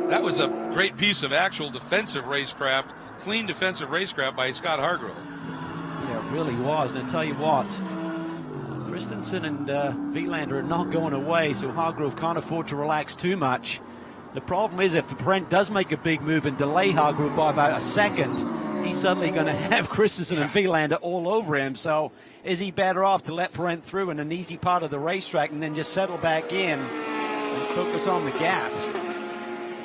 That was a great piece of actual defensive racecraft, clean defensive racecraft by Scott Hargrove.
Yeah, it really was. And I tell you what, Christensen and Vilander are not going away, so Hargrove can't afford to relax too much. The problem is if Pirelli does make a big move and delay Hargrove by about a second, he's suddenly going to have Christensen and Vilander all over him. So is he better off to let Pirelli through in an easy part of the racetrack and then just settle back in and focus on the gap?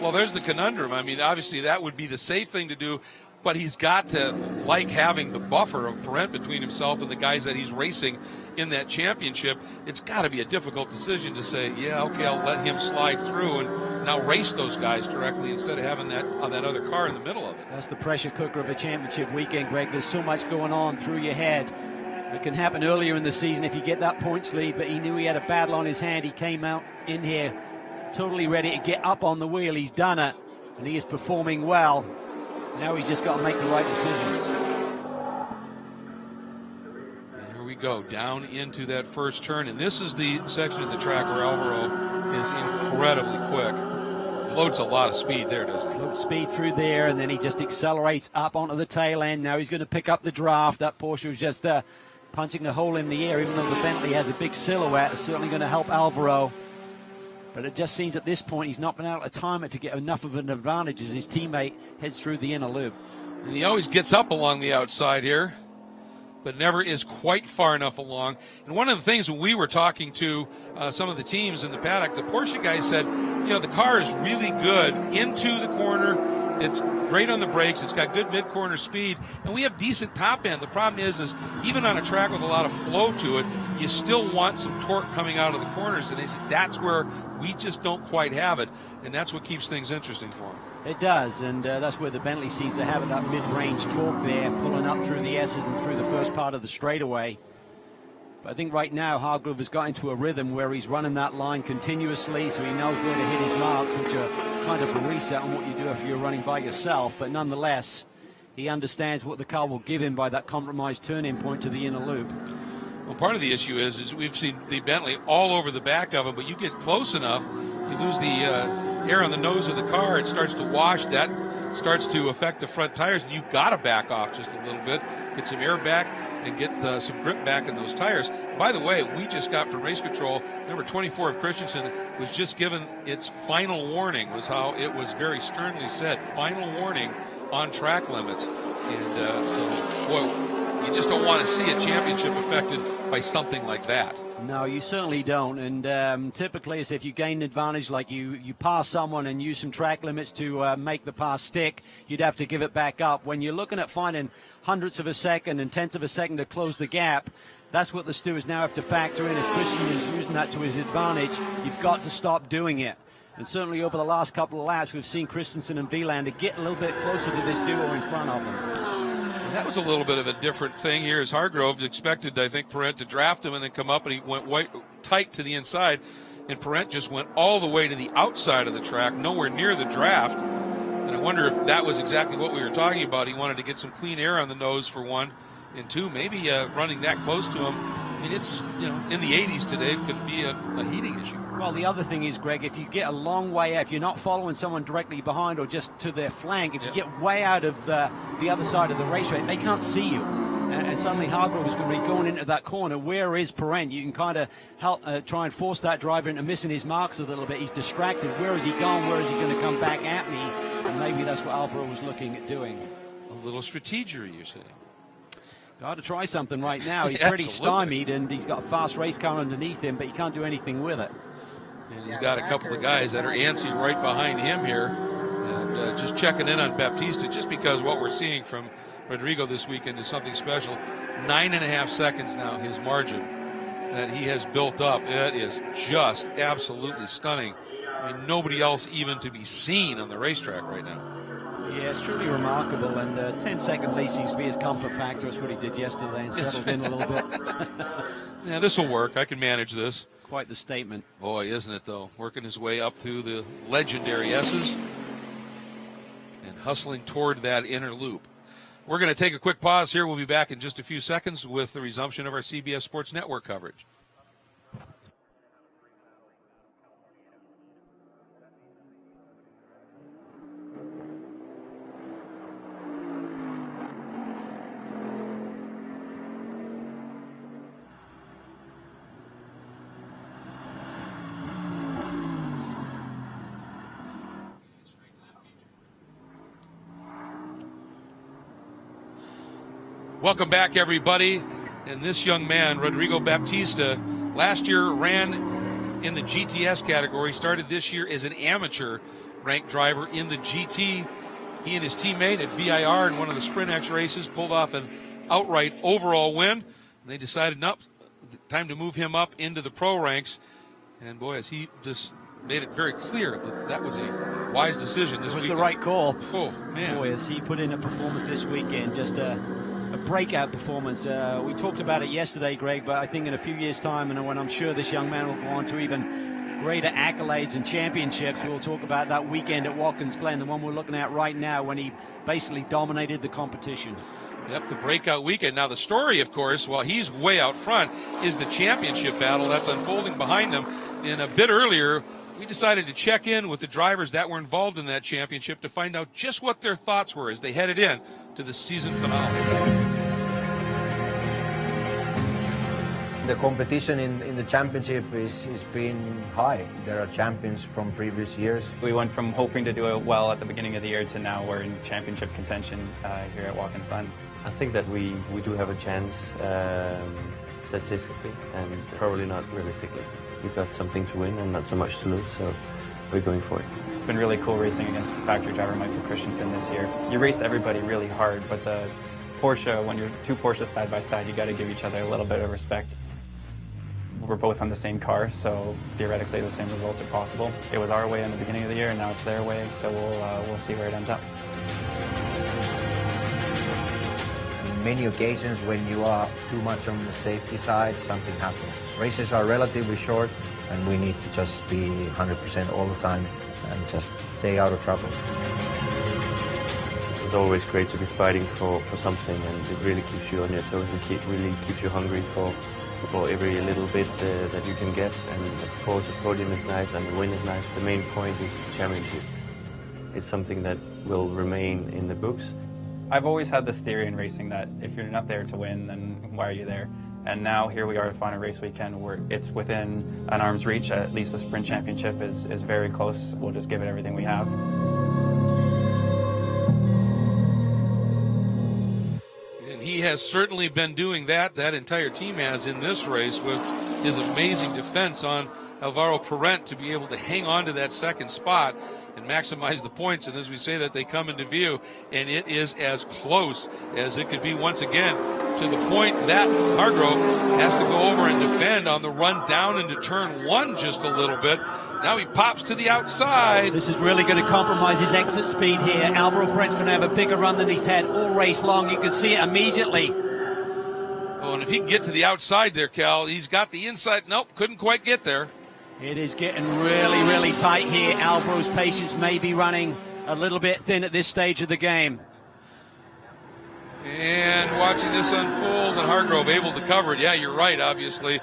Well, there's the conundrum. I mean, obviously that would be the safe thing to do, but he's got to like having the buffer of Pirelli between himself and the guys that he's racing in that championship. It's got to be a difficult decision to say, yeah, okay, I'll let him slide through and now race those guys directly instead of having that on that other car in the middle of it.
That's the pressure cooker of a championship weekend, Greg. There's so much going on through your head. It can happen earlier in the season if you get that points lead, but he knew he had a battle on his hand. He came out in here totally ready to get up on the wheel. He's done it, and he is performing well. Now he's just got to make the right decisions.
Here we go, down into that first turn, and this is the section of the track where Alvaro is incredibly quick. Floats a lot of speed there, doesn't he?
Floats speed through there, and then he just accelerates up onto the tail end. Now he's going to pick up the draft. That Porsche was just punching a hole in the air, even though the Bentley has a big silhouette. It's certainly going to help Alvaro. But it just seems at this point he's not been able to time it to get enough of an advantage as his teammate heads through the inner loop.
And he always gets up along the outside here, but never is quite far enough along. And one of the things when we were talking to some of the teams in the paddock, the Porsche guys said, you know, the car is really good into the corner. It's great on the brakes. It's got good mid-corner speed, and we have decent top end. The problem is even on a track with a lot of flow to it, you still want some torque coming out of the corners. And they said that's where we just don't quite have it, and that's what keeps things interesting for them.
It does, and that's where the Bentley seems to have that mid-range torque there, pulling up through the S's and through the first part of the straightaway. But I think right now Hargrove has got into a rhythm where he's running that line continuously, so he knows where to hit his marks, which are kind of a reset on what you do if you're running by yourself. But nonetheless, he understands what the car will give him by that compromised turn-in point to the inner loop.
Well, part of the issue is we've seen the Bentley all over the back of him, but you get close enough, you lose the air on the nose of the car, it starts to wash. That starts to affect the front tires, and you've got to back off just a little bit, get some air back, and get some grip back in those tires. By the way, we just got from race control, number 24 of Christensen was just given its final warning, was how it was very sternly said, final warning on track limits. And so, boy, you just don't want to see a championship affected by something like that.
No, you certainly don't. And typically, as if you gain an advantage, like you pass someone and use some track limits to make the pass stick, you'd have to give it back up. When you're looking at finding hundredths of a second and tenths of a second to close the gap, that's what the stewards now have to factor in. If Christian is using that to his advantage, you've got to stop doing it. And certainly over the last couple of laps, we've seen Christensen and Vilander get a little bit closer to this duo in front of them.
That was a little bit of a different thing here, as Hargrove expected, I think, Parent to draft him and then come up, and he went tight to the inside, and Parent just went all the way to the outside of the track, nowhere near the draft. And I wonder if that was exactly what we were talking about. He wanted to get some clean air on the nose for one, and two, maybe running that close to him. I mean, it's, in the 80s today, could be a heating issue.
Well, the other thing is, Greg, if you get a long way out, if you're not following someone directly behind or just to their flank, if you get way out of the other side of the racetrack, they can't see you. And suddenly Hargrove is going to be going into that corner. Where is Parent? You can kind of help try and force that driver into missing his marks a little bit. He's distracted. Where is he going? Where is he going to come back at me? And maybe that's what Alvaro was looking at doing.
A little strategery, you're saying.
Got to try something right now. He's pretty stymied, and he's got a fast race car underneath him, but he can't do anything with it.
And he's got a couple of guys that are antsy right behind him here. And just checking in on Baptista, just because what we're seeing from Rodrigo this weekend is something special. 9.5 seconds now, his margin that he has built up. It is just absolutely stunning. I mean, nobody else even to be seen on the racetrack right now.
Yeah, it's truly remarkable, and 10-second lead seems to be his comfort factor. That's what he did yesterday and settled in a little bit.
Yeah, this will work. I can manage this.
Quite the statement.
Boy, isn't it, though? Working his way up through the legendary S's and hustling toward that inner loop. We're going to take a quick pause here. We'll be back in just a few seconds with the resumption of our CBS Sports Network coverage. Welcome back, everybody. And this young man, Rodrigo Baptista, last year ran in the GTS category, started this year as an amateur ranked driver in the GT. He and his teammate at VIR in one of the Sprint X races pulled off an outright overall win. And they decided, nope, time to move him up into the pro ranks. And boy, as he just made it very clear that that was a wise decision this weekend.
It was the right call.
Oh, man.
Boy, as he put in a performance this weekend, just a breakout performance. We talked about it yesterday, Greg, but I think in a few years' time, and when I'm sure this young man will go on to even greater accolades and championships, we'll talk about that weekend at Watkins Glen, the one we're looking at right now, when he basically dominated the competition.
Yep, the breakout weekend. Now the story, of course, while he's way out front, is the championship battle that's unfolding behind him. And a bit earlier, we decided to check in with the drivers that were involved in that championship to find out just what their thoughts were as they headed in to the season finale.
The competition in the championship is been high. There are champions from previous years.
We went from hoping to do it well at the beginning of the year to now we're in championship contention here at Watkins Glen.
I think that we do have a chance statistically and probably not realistically. We've got something to win and not so much to lose, so we're going for it.
It's been really cool racing against factory driver Michael Christensen this year. You race everybody really hard, but the Porsche, when you're two Porsches side by side, you got to give each other a little bit of respect. We're both on the same car, so theoretically the same results are possible. It was our way in the beginning of the year, and now it's their way, so we'll see where it ends up.
On many occasions when you are too much on the safety side, something happens. Races are relatively short, and we need to just be 100% all the time and just stay out of trouble.
It's always great to be fighting for something, and it really keeps you on your toes and really keeps you hungry for every little bit that you can get. And of course the podium is nice and the win is nice. The main point is the championship. it's something that will remain in the books.
I've always had this theory in racing that if you're not there to win, then why are you there? And now here we are to find a race weekend where it's within an arm's reach. At least the sprint championship is very close. We'll just give it everything we have.
And he has certainly been doing that. That entire team has in this race with his amazing defense on Alvaro Pirelli to be able to hang on to that second spot and maximize the points. And as we say that, they come into view, and it is as close as it could be once again, to the point that Hargrove has to go over and defend on the run down into turn one just a little bit. Now he pops to the outside.
This is really going to compromise his exit speed here. Alvaro Pirelli's going to have a bigger run than he's had all race long. You can see it immediately.
Oh, and if he can get to the outside there, Cal, he's got the inside. Nope, couldn't quite get there.
It is getting really, really tight here. Alvaro's patience may be running a little bit thin at this stage of the game.
And watching this unfold, and Hargrove able to cover it. Yeah, you're right, obviously.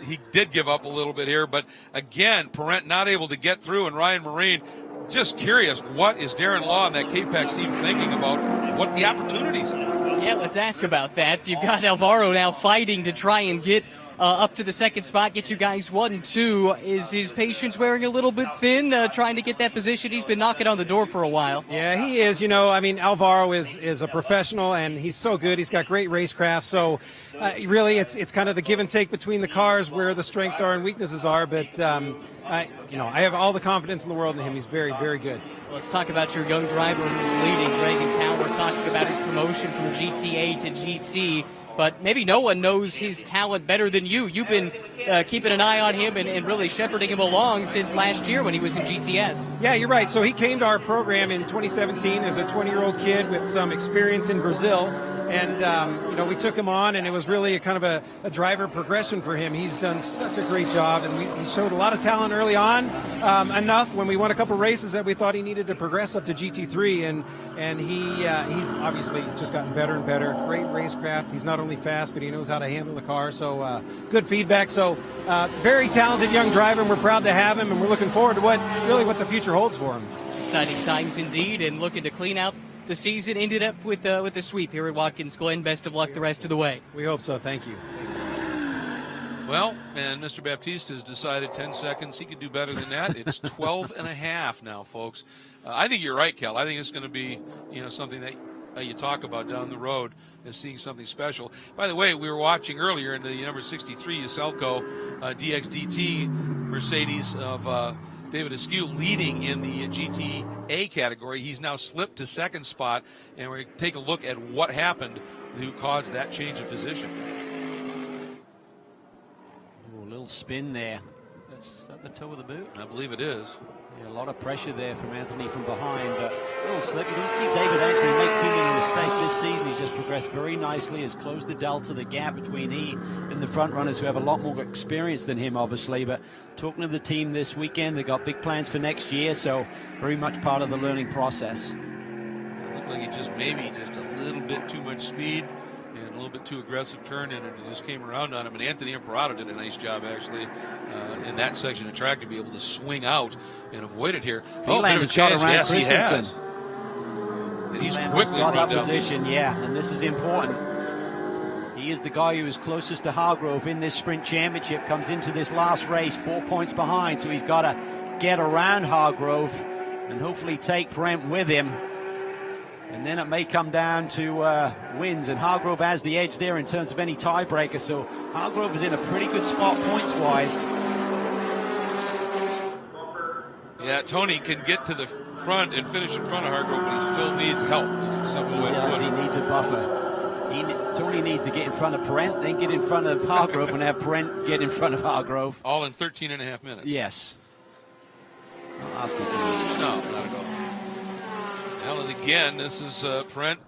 He did give up a little bit here, but again, Pirelli not able to get through, and Ryan Marine, just curious, what is Darren Law and that K-Pax team thinking about what the opportunities are?
Yeah, let's ask about that. You've got Alvaro now fighting to try and get up to the second spot, get you guys 1 and 2. Is his patience wearing a little bit thin, trying to get that position? He's been knocking on the door for a while.
Yeah, he is. You know, I mean, Alvaro is a professional, and he's so good. He's got great racecraft. So, really, it's kind of the give and take between the cars where the strengths are and weaknesses are. But, I have all the confidence in the world in him. He's very, very good.
Well, let's talk about your young driver who's leading, Greg and Cal. We're talking about his promotion from GTA to GT. But maybe no one knows his talent better than you. You've been keeping an eye on him and really shepherding him along since last year when he was in GTS.
Yeah, you're right. So he came to our program in 2017 as a 20-year-old kid with some experience in Brazil. And, we took him on, and it was really a kind of a driver progression for him. He's done such a great job, and he showed a lot of talent early on, enough when we won a couple races that we thought he needed to progress up to GT3, and he's obviously just gotten better and better. Great racecraft. He's not only fast, but he knows how to handle the car, so good feedback. So very talented young driver, and we're proud to have him, and we're looking forward to what the future holds for him.
Exciting times indeed, and looking to clean out the season. Ended up with a sweep here at Watkins Glen. Best of luck the rest of the way.
We hope so. Thank you.
Well, and Mr. Baptiste has decided 10 seconds. He could do better than that. It's 12 and a half now, folks. I think you're right, Cal. I think it's going to be, something that you talk about down the road as seeing something special. By the way, we were watching earlier in the number 63 Yuselco DXDT Mercedes of David Askew leading in the GTA category. He's now slipped to second spot, and we're going to take a look at what happened to cause that change of position.
Ooh, a little spin there. That's at the toe of the boot.
I believe it is.
Yeah, a lot of pressure there from Anthony from behind. A little slip. You don't see David actually make too many mistakes this season. He's just progressed very nicely, has closed the delta, the gap between he and the front runners who have a lot more experience than him, obviously. But talking to the team this weekend, they've got big plans for next year, so very much part of the learning process.
It looked like he just a little bit too much speed and a little bit too aggressive turn, and it just came around on him. And Anthony Imperato did a nice job, actually, in that section of track to be able to swing out and avoid it here.
Has got around
yes,
Christensen.
He has. And he's quickly
got that
run down.
position, yeah, and this is important. He is the guy who is closest to Hargrove in this sprint championship, comes into this last race 4 points behind, so he's got to get around Hargrove and hopefully take Brent with him. And then it may come down to wins, and Hargrove has the edge there in terms of any tiebreaker, so Hargrove is in a pretty good spot points-wise.
Yeah, Tony can get to the front and finish in front of Hargrove, but he still needs help.
He needs a buffer. Tony needs to get in front of Brent, then get in front of Hargrove, and have Brent get in front of Hargrove.
All in 13 and a half minutes.
Yes. I'll ask you to.
No, not at all. Well, and again, this is Brent.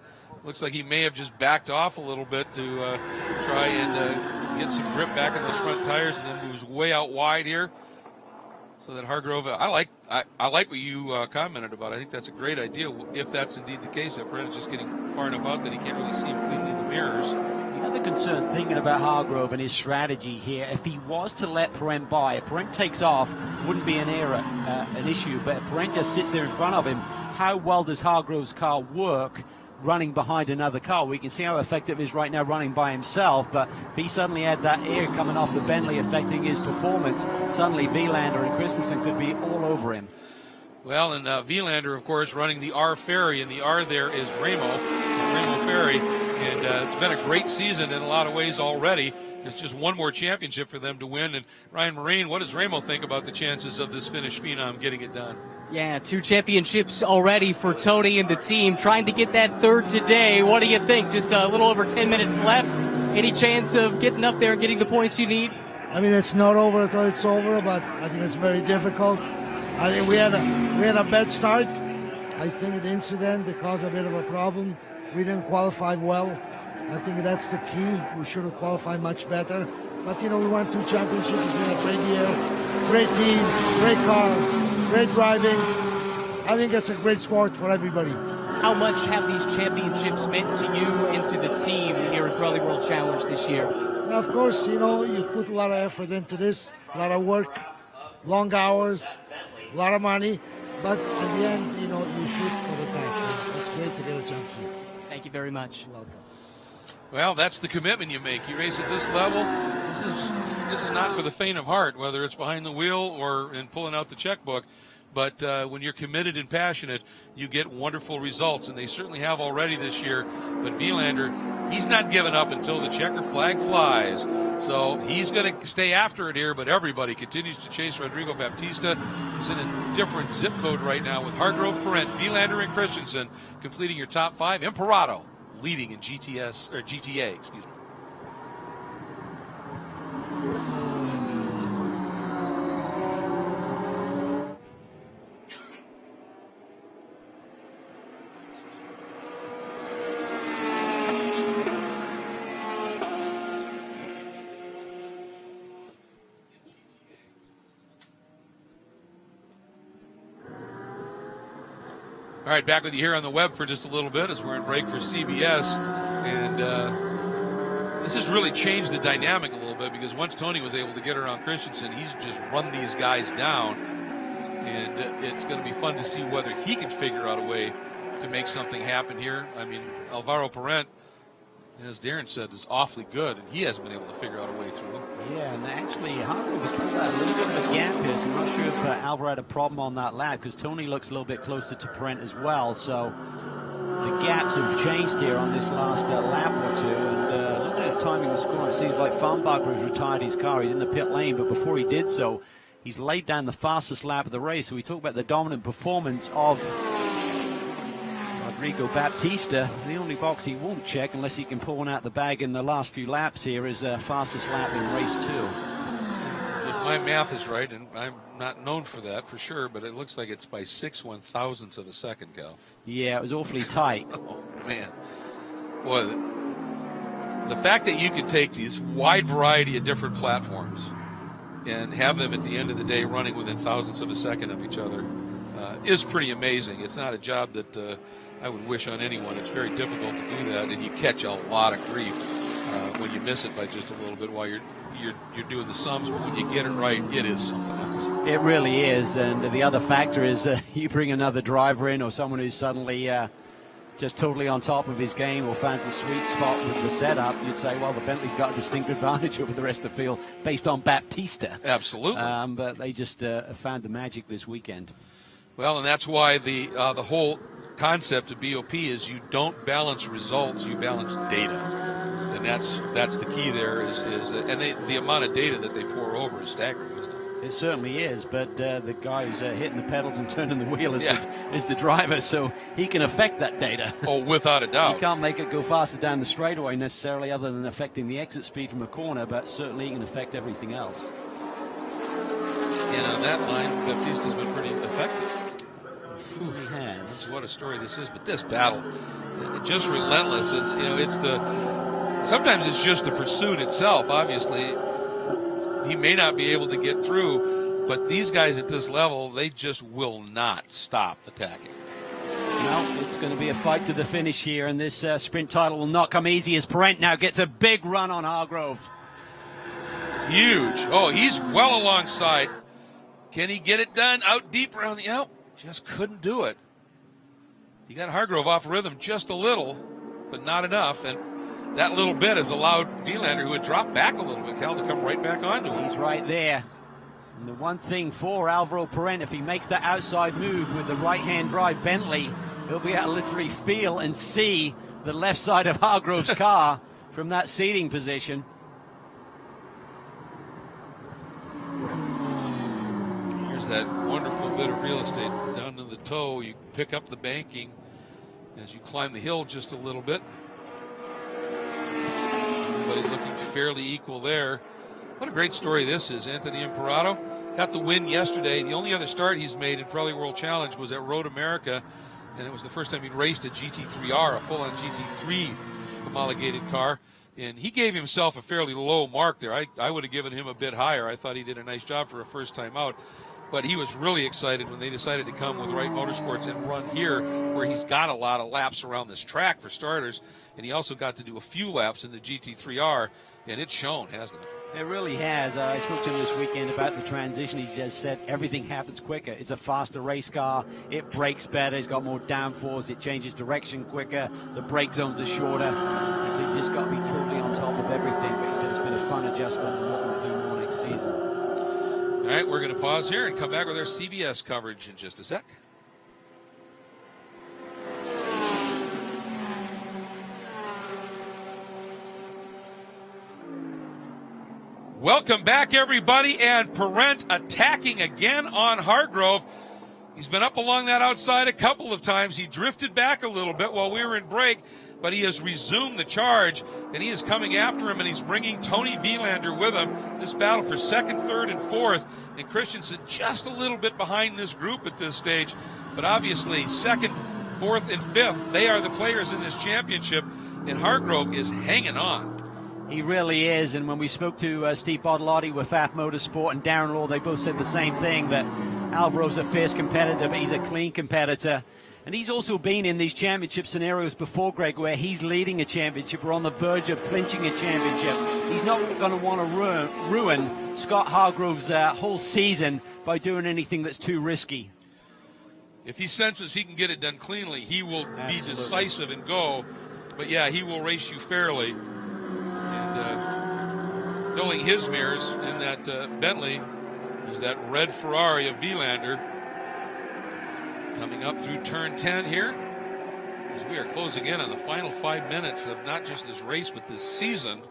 Looks like he may have just backed off a little bit to try and get some grip back in those front tires, and then moves way out wide here. So that Hargrove, I like what you commented about. I think that's a great idea if that's indeed the case. That Brent is just getting far enough out that he can't really see him cleanly in the mirrors.
The other concern thinking about Hargrove and his strategy here, if he was to let Pirelli by, if Pirelli takes off, wouldn't be an issue, but if Pirelli just sits there in front of him, how well does Hargrove's car work running behind another car? We can see how effective he is right now running by himself, but if he suddenly had that air coming off the Bentley affecting his performance, suddenly Wielander and Christensen could be all over him.
Well, and Wielander, of course, running the R Ferry, and the R there is Ramo Ferry, and it's been a great season in a lot of ways already. It's just one more championship for them to win. And Ryan Marine, what does Ramo think about the chances of this Finnish phenom getting it done?
Yeah, 2 championships already for Tony and the team, trying to get that third today. What do you think? Just a little over 10 minutes left. Any chance of getting up there and getting the points you need?
I mean, it's not over until it's over, but I think it's very difficult. I think we had a bad start. I think the incident that caused a bit of a problem. We didn't qualify well. I think that's the key. We should have qualified much better. But, you know, we won 2 championships. It's been a great year. Great team, great car, great driving. I think it's a great sport for everybody.
How much have these championships meant to you and to the team here at Pirelli World Challenge this year?
Now, of course, you know, you put a lot of effort into this, a lot of work, long hours, a lot of money. But at the end, you know, you shoot for the back. It's great to get a championship.
Thank you very much.
You're welcome.
Well, that's the commitment you make. You race at this level. This is not for the faint of heart, whether it's behind the wheel or in pulling out the checkbook. But when you're committed and passionate, you get wonderful results, and they certainly have already this year. But Wielander, he's not giving up until the checker flag flies. So he's going to stay after it here, but everybody continues to chase Rodrigo Baptista. He's in a different zip code right now with Hargrove, Pirelli, Wielander, and Christensen completing your top 5. Imperato leading in GTA, excuse me. All right, back with you here on the web for just a little bit as we're in break for CBS. And this has really changed the dynamic a little bit because once Tony was able to get around Christensen, he's just run these guys down. And it's going to be fun to see whether he can figure out a way to make something happen here. I mean, Alvaro Parent, as Darren said, is awfully good, and he hasn't been able to figure out a way through.
Yeah, and actually, Hargrove has pulled out a little bit of a gap here, so I'm not sure if Alvaro had a problem on that lap, because Tony looks a little bit closer to Parent as well, so the gaps have changed here on this last lap or two, and looking at the timing of the score, it seems like Farnbacher has retired his car. He's in the pit lane, but before he did so, he's laid down the fastest lap of the race, so we talk about the dominant performance of Rodrigo Baptista. The only box he won't check unless he can pull one out the bag in the last few laps here is fastest lap in race 2.
If my math is right, and I'm not known for that for sure, but it looks like it's by 6 1/1000ths of a second, Cal.
Yeah, it was awfully tight.
Oh, man. Boy, the fact that you can take these wide variety of different platforms and have them at the end of the day running within thousandths of a second of each other is pretty amazing. It's not a job that I would wish on anyone. It's very difficult to do that, and you catch a lot of grief when you miss it by just a little bit while you're doing the sums. But when you get it right, it is something else.
It really is, and the other factor is you bring another driver in or someone who's suddenly just totally on top of his game or finds the sweet spot with the setup, you'd say, well, the Bentley's got a distinct advantage over the rest of the field based on Baptista.
Absolutely.
But they just found the magic this weekend.
Well, and that's why the whole concept of BOP is you don't balance results, you balance data, and that's the key there. The amount of data that they pour over is staggering, isn't it?
It certainly is, but the guy who's hitting the pedals and turning the wheel is the driver, so he can affect that data.
Oh, without a doubt.
He can't make it go faster down the straightaway necessarily, other than affecting the exit speed from a corner, but certainly he can affect everything else.
And on that line, Baptista's been pretty effective.
He has.
What a story this is, but this battle, just relentless, and sometimes it's just the pursuit itself. Obviously, he may not be able to get through, but these guys at this level, they just will not stop attacking.
Well, it's going to be a fight to the finish here, and this sprint title will not come easy as Parent now gets a big run on Hargrove.
Huge. Oh, he's well alongside. Can he get it done out deep around the out? Just couldn't do it. He got Hargrove off rhythm just a little, but not enough. And that little bit has allowed Wielander, who had dropped back a little bit, Cal, to come right back onto him.
He's right there. And the one thing for Alvaro Parent, if he makes that outside move with the right-hand drive Bentley, he'll be able to literally feel and see the left side of Hargrove's car from that seating position.
Here's that wonderful bit of real estate down to the toe. You pick up the banking as you climb the hill just a little bit. Everybody looking fairly equal there. What a great story this is. Anthony Imperato got the win yesterday. The only other start he's made in Pirelli World Challenge was at Road America, and it was the first time he'd raced a GT3R, a full-on GT3 homologated car. And he gave himself a fairly low mark there. I would have given him a bit higher. I thought he did a nice job for a first time out. But he was really excited when they decided to come with Wright Motorsports and run here, where he's got a lot of laps around this track for starters. And he also got to do a few laps in the GT3R, and it's shown, hasn't it?
It really has. I spoke to him this weekend about the transition. He just said everything happens quicker. It's a faster race car. It brakes better. It's got more downforce. It changes direction quicker. The brake zones are shorter. He said you just got to be totally on top of everything. But he said it's been a fun adjustment and what we'll do more next season.
All right, we're going to pause here and come back with our CBS coverage in just a sec. Welcome back, everybody, and Parent attacking again on Hargrove. He's been up along that outside a couple of times. He drifted back a little bit while we were in break, but he has resumed the charge, and he is coming after him, and he's bringing Tony Wielander with him. This battle for second, third, and fourth, and Christensen just a little bit behind this group at this stage, but obviously second, fourth, and fifth, they are the players in this championship, and Hargrove is hanging on.
He really is, and when we spoke to Steve Bottolotti with FAF Motorsport and Darren Law, they both said the same thing, that Alvaro's a fierce competitor, but he's a clean competitor. And he's also been in these championship scenarios before, Greg, where he's leading a championship or on the verge of clinching a championship. He's not going to want to ruin Scott Hargrove's whole season by doing anything that's too risky.
If he senses he can get it done cleanly, he will be decisive and go. But, yeah, he will race you fairly. And filling his mirrors in that Bentley is that red Ferrari of Wielander. Coming up through turn 10 here, as we are closing in on the final 5 minutes of not just this race, but this season.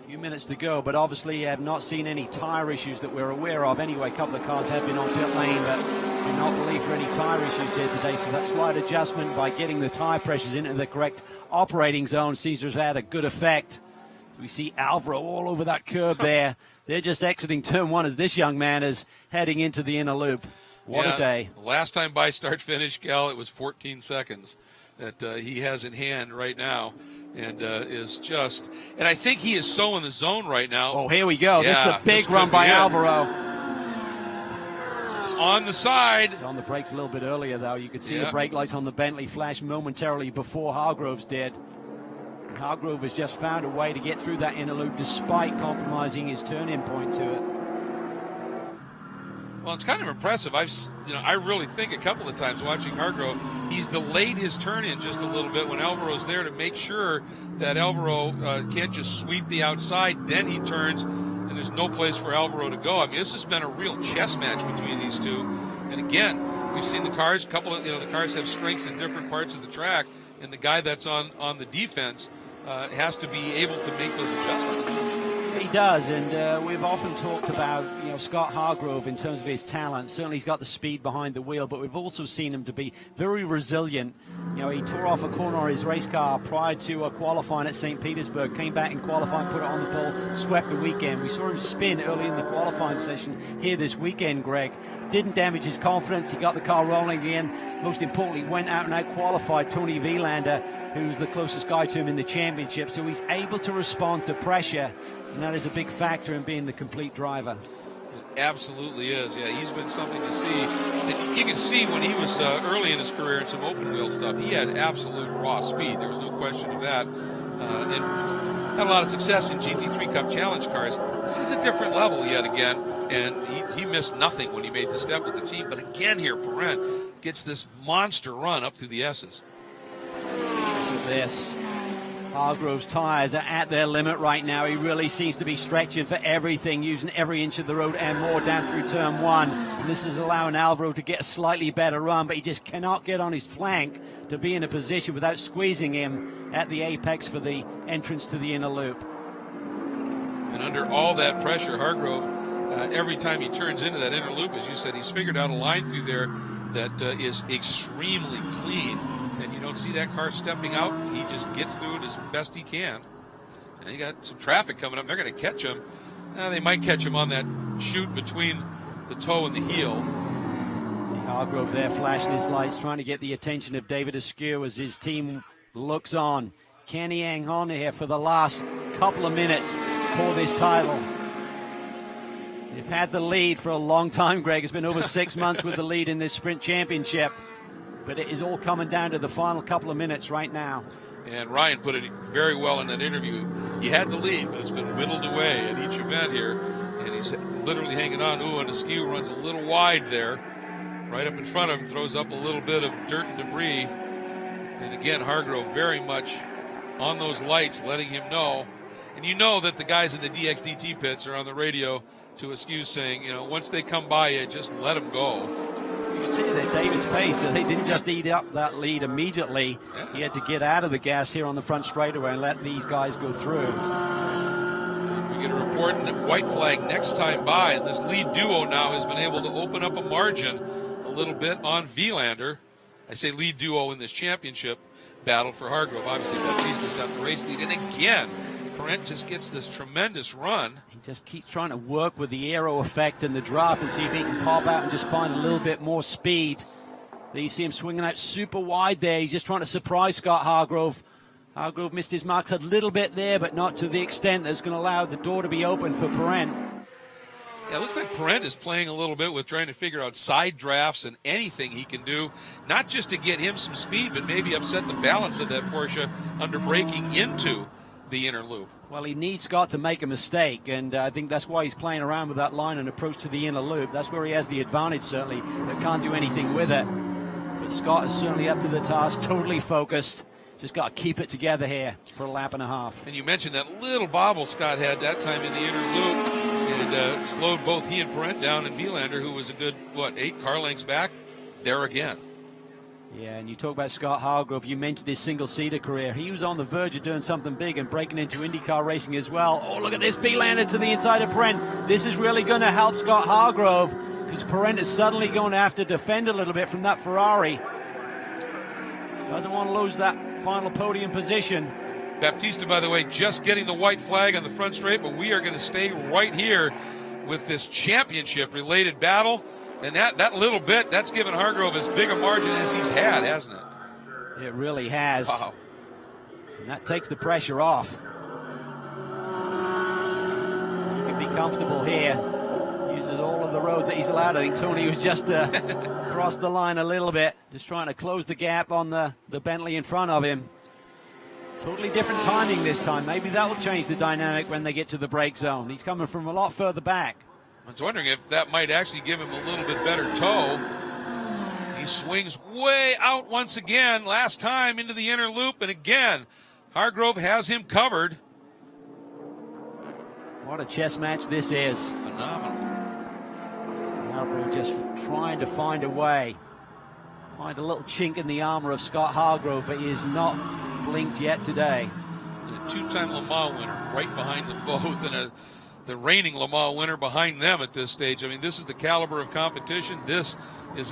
A few minutes to go, but obviously have not seen any tire issues that we're aware of. Anyway, a couple of cars have been on pit lane, but do not believe for any tire issues here today. So that slight adjustment by getting the tire pressures into the correct operating zone seems to have had a good effect. So we see Alvaro all over that curb there. They're just exiting turn one as this young man is heading into the inner loop. What a day.
Last time by start finish, Cal, it was 14 seconds that he has in hand right now, and is just, and I think he is so in the zone right now.
Oh, here we go. Yeah, this is a big run by Alvaro.
It's on the side.
It's on the brakes a little bit earlier, though. You could see the brake lights on the Bentley flash momentarily before Hargrove's did. And Hargrove has just found a way to get through that inner loop despite compromising his turn-in point to it.
Well, it's kind of impressive. I really think a couple of times watching Hargrove, he's delayed his turn in just a little bit when Alvaro's there to make sure that Alvaro can't just sweep the outside. Then he turns, and there's no place for Alvaro to go. I mean, this has been a real chess match between these two. And again, we've seen the cars. The cars have strengths in different parts of the track, and the guy that's on the defense has to be able to make those adjustments.
He does, and we've often talked about Scott Hargrove in terms of his talent. Certainly he's got the speed behind the wheel, but we've also seen him to be very resilient. He tore off a corner on his race car prior to qualifying at St. Petersburg, came back in qualifying, put it on the pole, swept the weekend. We saw him spin early in the qualifying session here this weekend, Greg. Didn't damage his confidence. He got the car rolling again. Most importantly, went out and out-qualified Tony Wielander, who's the closest guy to him in the championship. So he's able to respond to pressure, and that is a big factor in being the complete driver.
Absolutely is. Yeah, he's been something to see. And you can see when he was early in his career in some open wheel stuff, he had absolute raw speed. There was no question of that. And had a lot of success in GT3 Cup Challenge cars. This is a different level yet again, and he missed nothing when he made the step with the team. But again here, Pirelli gets this monster run up through the S's.
This. Hargrove's tyres are at their limit right now. He really seems to be stretching for everything, using every inch of the road and more down through turn 1. And this is allowing Alvaro to get a slightly better run, but he just cannot get on his flank to be in a position without squeezing him at the apex for the entrance to the inner loop.
And under all that pressure, Hargrove, every time he turns into that inner loop, as you said, he's figured out a line through there that is extremely clean. And you don't see that car stepping out. He just gets through it as best he can. And you got some traffic coming up. They're going to catch him. They might catch him on that chute between the toe and the heel.
See Hargrove there flashing his lights, trying to get the attention of David Askew as his team looks on. Can he hang on here for the last couple of minutes for this title? They've had the lead for a long time, Greg. It's been over 6 months with the lead in this sprint championship. But it is all coming down to the final couple of minutes right now.
And Ryan put it very well in that interview. You had the lead, but it's been whittled away at each event here. And he's literally hanging on. Ooh, and Askew runs a little wide there. Right up in front of him, throws up a little bit of dirt and debris. And again, Hargrove very much on those lights, letting him know. And you know that the guys in the DXDT pits are on the radio to Askew saying, you know, once they come by you, just let them go.
You can see that David's pace, they didn't just eat up that lead immediately. Yeah. He had to get out of the gas here on the front straightaway and let these guys go through.
We get a report in the white flag next time by, and this lead duo now has been able to open up a margin a little bit on Vilander. I say lead duo in this championship battle for Hargrove. Obviously, Baptista's got the race lead, and again, Pirelli just gets this tremendous run.
He just keeps trying to work with the aero effect and the draft and see if he can pop out and just find a little bit more speed. There you see him swinging out super wide there. He's just trying to surprise Scott Hargrove. Hargrove missed his marks a little bit there, but not to the extent that's going to allow the door to be open for Pirelli.
Yeah, it looks like Pirelli is playing a little bit with trying to figure out side drafts and anything he can do, not just to get him some speed, but maybe upset the balance of that Porsche under braking into the inner loop.
Well, he needs Scott to make a mistake, and I think that's why he's playing around with that line and approach to the inner loop. That's where he has the advantage, certainly, but can't do anything with it. But Scott is certainly up to the task, totally focused. Just got to keep it together here for a lap and a half.
And you mentioned that little bobble Scott had that time in the inner loop, and slowed both he and Pirelli down, and Vilander, who was a good, 8 car lengths back, there again.
Yeah, and you talk about Scott Hargrove, you mentioned his single-seater career. He was on the verge of doing something big and breaking into IndyCar racing as well. Oh, look at this, Vilander to the inside of Pirelli. This is really going to help Scott Hargrove because Pirelli is suddenly going to have to defend a little bit from that Ferrari. Doesn't want to lose that final podium position.
Baptista, by the way, just getting the white flag on the front straight, but we are going to stay right here with this championship-related battle. And that little bit, that's given Hargrove as big a margin as he's had, hasn't it?
It really has.
Wow.
And that takes the pressure off. He can be comfortable here. Uses all of the road that he's allowed. I think Tony was just crossed the line a little bit, just trying to close the gap on the Bentley in front of him. Totally different timing this time. Maybe that will change the dynamic when they get to the brake zone. He's coming from a lot further back.
I was wondering if that might actually give him a little bit better toe. He swings way out once again, last time into the inner loop, and again, Hargrove has him covered.
What a chess match this is.
Phenomenal.
Hargrove just trying to find a way. Find a little chink in the armor of Scott Hargrove, but he is not blinked yet today.
And a 2-time Le Mans winner right behind them both, and the reigning Le Mans winner behind them at this stage. I mean, this is the caliber of competition. This is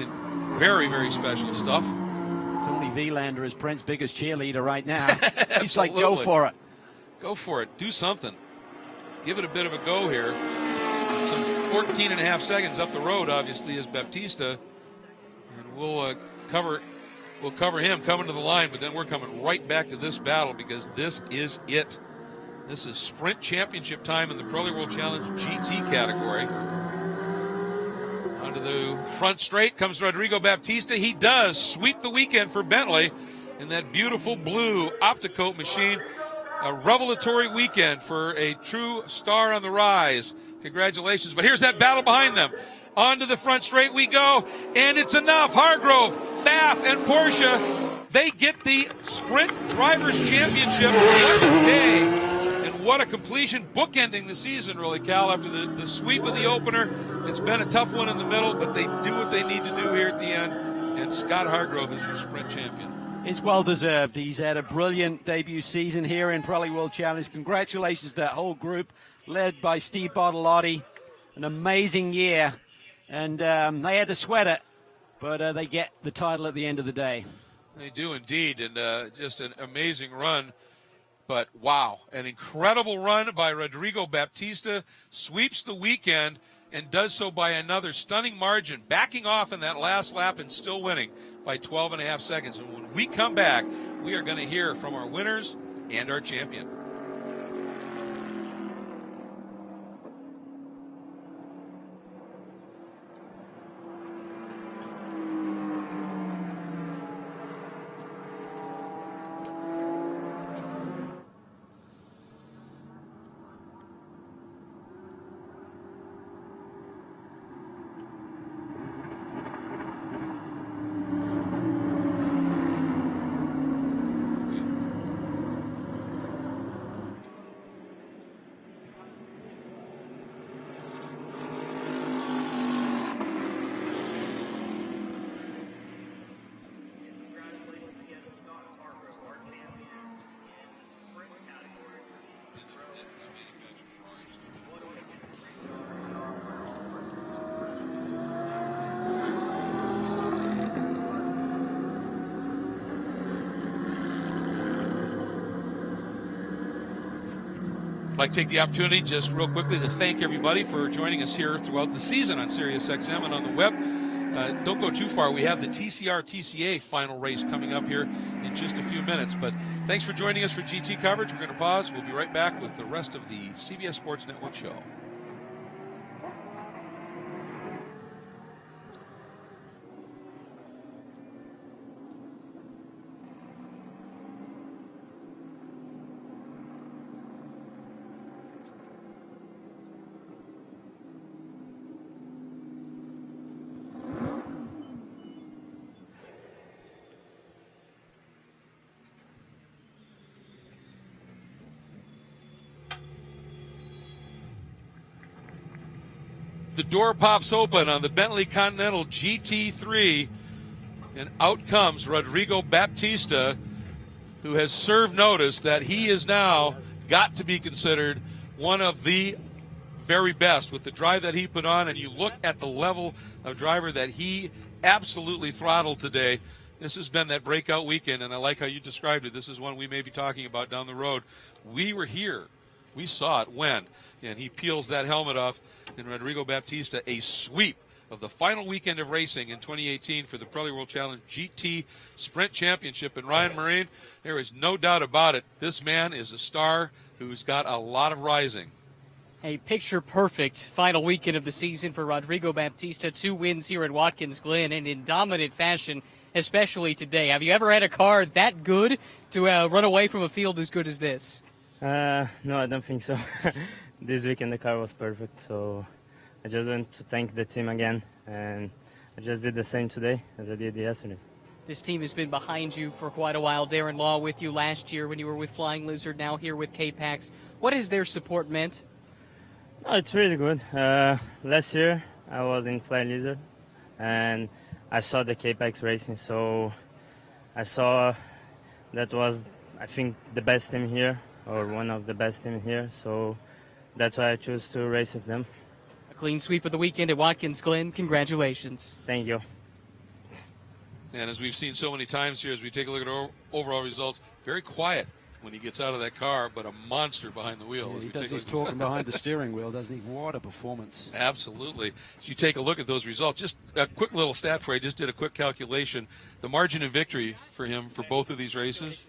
very, very special stuff.
Tony Vilander is Brent's biggest cheerleader right now. He's like, go for it.
Go for it. Do something. Give it a bit of a go here. Some 14 and a half seconds up the road, obviously, is Baptista. And we'll cover him coming to the line, but then we're coming right back to this battle because this is it. This is sprint championship time in the Pirelli World Challenge GT category. Onto the front straight comes Rodrigo Baptista. He does sweep the weekend for Bentley in that beautiful blue Opticoat machine. A revelatory weekend for a true star on the rise. Congratulations. But here's that battle behind them. Onto the front straight we go, and it's enough. Hargrove, Pfaff, and Porsche, they get the Sprint Drivers' Championship. What a day, and what a completion, bookending the season, really, Cal, after the sweep of the opener. It's been a tough one in the middle, but they do what they need to do here at the end, and Scott Hargrove is your Sprint champion.
It's well deserved. He's had a brilliant debut season here in Pirelli World Challenge. Congratulations to that whole group, led by Steve Bartolotti. An amazing year. And they had to sweat it, but they get the title at the end of the day.
They do indeed, and just an amazing run. But wow, an incredible run by Rodrigo Baptista, sweeps the weekend and does so by another stunning margin, backing off in that last lap and still winning by 12.5 seconds. And when we come back, we are going to hear from our winners and our champion. I'd like to take the opportunity just real quickly to thank everybody for joining us here throughout the season on SiriusXM and on the web. Don't go too far. We have the TCR-TCA final race coming up here in just a few minutes. But thanks for joining us for GT coverage. We're going to pause. We'll be right back with the rest of the CBS Sports Network show. The door pops open on the Bentley Continental GT3, and out comes Rodrigo Baptista, who has served notice that he is now got to be considered one of the very best with the drive that he put on. And you look at the level of driver that he absolutely throttled today. This has been that breakout weekend, and I like how you described it. This is one we may be talking about down the road. We were here. We saw it when, and he peels that helmet off, and Rodrigo Baptista, a sweep of the final weekend of racing in 2018 for the Pirelli World Challenge GT Sprint Championship. And Ryan Marine, there is no doubt about it. This man is a star who's got a lot of rising.
A picture-perfect final weekend of the season for Rodrigo Baptista. 2 wins here at Watkins Glen, and in dominant fashion, especially today. Have you ever had a car that good to run away from a field as good as this?
No, I don't think so. This weekend the car was perfect, so I just want to thank the team again, and I just did the same today as I did yesterday.
This team has been behind you for quite a while. Darren Law with you last year when you were with Flying Lizard, now here with K-Pax. What has their support meant?
Oh, it's really good. Last year I was in Flying Lizard, and I saw the K-Pax racing, so I saw that was, I think, the best team here, or one of the best team here, so that's why I chose to race with them.
A clean sweep of the weekend at Watkins Glen. Congratulations.
Thank you.
And as we've seen so many times here, as we take a look at overall results, very quiet when he gets out of that car, but a monster behind the wheel.
Yeah, he does his talking behind the steering wheel, doesn't he? What a performance.
Absolutely. As you take a look at those results, just a quick little stat for you. I just did a quick calculation. The margin of victory for him for both of these races,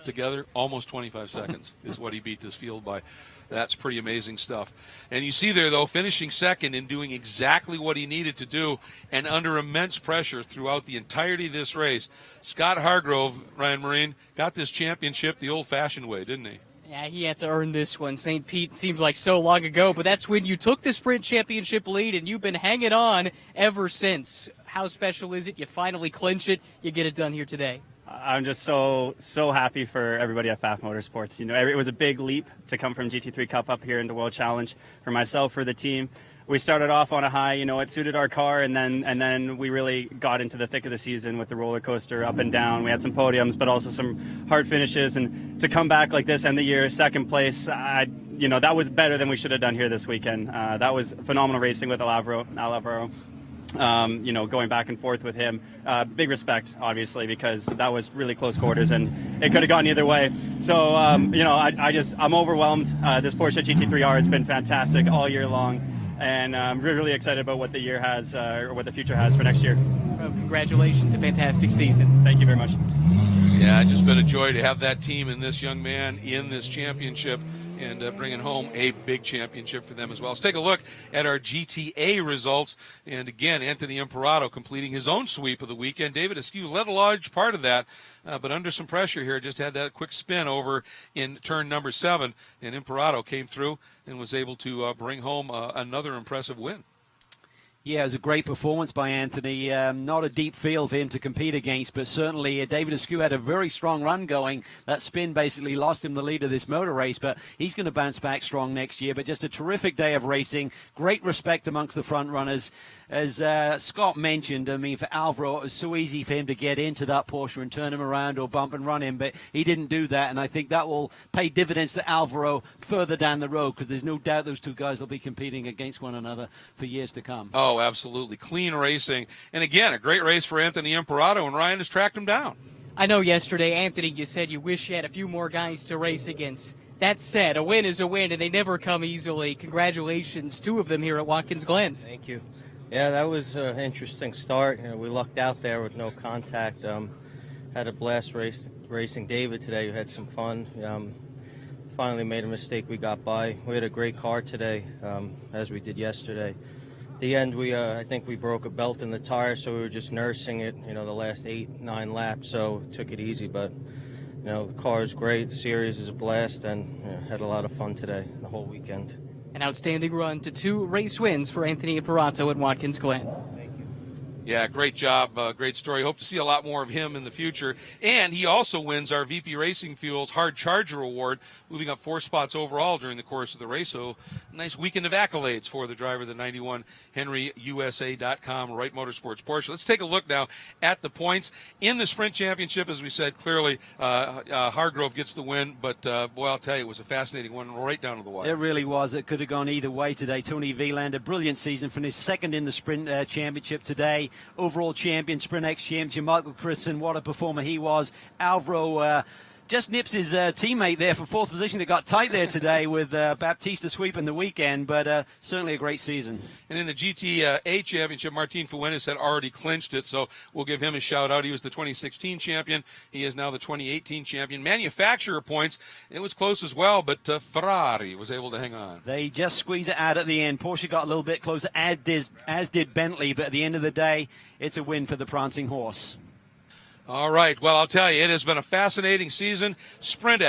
together, almost 25 seconds is what he beat this field by. That's pretty amazing stuff. And you see there, though, finishing second and doing exactly what he needed to do and under immense pressure throughout the entirety of this race. Scott Hargrove, Ryan Marine, got this championship the old-fashioned way, didn't he?
Yeah, he had to earn this one. St. Pete seems like so long ago, but that's when you took the sprint championship lead, and you've been hanging on ever since. How special is it? You finally clinch it. You get it done here today.
I'm just so happy for everybody at Pfaff Motorsports. You know, it was a big leap to come from GT3 Cup up here into World Challenge for myself, for the team. We started off on a high, you know, it suited our car, and then we really got into the thick of the season with the roller coaster up and down. We had some podiums, but also some hard finishes, and to come back like this, end the year, second place, you know, that was better than we should have done here this weekend. That was phenomenal racing with Alvaro. You know, going back and forth with him. Big respect, obviously, because that was really close quarters and it could have gone either way. So, you know, I'm overwhelmed. This Porsche GT3R has been fantastic all year long, and I'm really excited about what the year has, or what the future has for next year.
Well, congratulations, a fantastic season.
Thank you very much.
Yeah, it's just been a joy to have that team and this young man in this championship, and bringing home a big championship for them as well. Let's take a look at our GTA results. And again, Anthony Imperato completing his own sweep of the weekend. David Askew led a large part of that, but under some pressure here, just had that quick spin over in turn number 7. And Imperato came through and was able to bring home another impressive win.
Yeah, it was a great performance by Anthony. Not a deep field for him to compete against, but certainly David Askew had a very strong run going. That spin basically lost him the lead of this motor race, but he's going to bounce back strong next year. But just a terrific day of racing. Great respect amongst the front runners. As Scott mentioned, I mean, for Alvaro, it was so easy for him to get into that Porsche and turn him around or bump and run him, but he didn't do that, and I think that will pay dividends to Alvaro further down the road, because there's no doubt those two guys will be competing against one another for years to come.
Oh, absolutely. Clean racing. And again, a great race for Anthony Imperato, and Ryan has tracked him down.
I know yesterday, Anthony, you said you wish you had a few more guys to race against. That said, a win is a win, and they never come easily. Congratulations, 2 of them here at Watkins Glen.
Thank you. Yeah, that was an interesting start. You know, we lucked out there with no contact. Had a blast racing David today. We had some fun. Finally made a mistake. We got by. We had a great car today, as we did yesterday. At the end, I think we broke a belt in the tire, so we were just nursing it, you know, the last 8-9 laps, so took it easy. But, you know, the car is great. The series is a blast, and had a lot of fun today, the whole weekend.
An outstanding run to 2 race wins for Anthony Imperato at Watkins Glen.
Yeah, great job. Great story. Hope to see a lot more of him in the future. And he also wins our VP Racing Fuels Hard Charger Award, moving up 4 spots overall during the course of the race. So nice weekend of accolades for the driver of the 91 HenryUSA.com Wright Motorsports Porsche. Let's take a look now at the points. In the Sprint Championship, as we said, clearly Hargrove gets the win. But, boy, I'll tell you, it was a fascinating one right down to the wire.
It really was. It could have gone either way today. Tony Wieland, a brilliant season, finished second in the Sprint Championship today. Overall champion, Sprint X champion, Michael Christensen, what a performer he was. Alvaro just nips his teammate there for 4th position. It got tight there today with Baptista sweeping the weekend, but certainly a great season.
And in the GTA Championship, Martin Fuentes had already clinched it, so we'll give him a shout-out. He was the 2016 champion. He is now the 2018 champion. Manufacturer points, it was close as well, but Ferrari was able to hang on.
They just squeeze it out at the end. Porsche got a little bit closer, as did Bentley, but at the end of the day, it's a win for the prancing horse.
All right. Well, I'll tell you, it has been a fascinating season. Sprint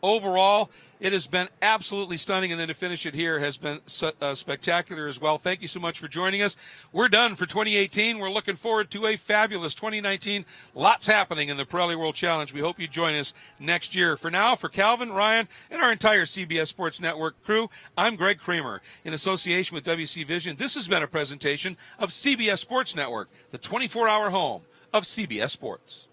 overall, it has been absolutely stunning. And then to finish it here has been spectacular as well. Thank you so much for joining us. We're done for 2018. We're looking forward to a fabulous 2019. Lots happening in the Pirelli World Challenge. We hope you join us next year. For now, for Calvin, Ryan, and our entire CBS Sports Network crew, I'm Greg Kramer. In association with WC Vision, this has been a presentation of CBS Sports Network, the 24-hour home of CBS Sports.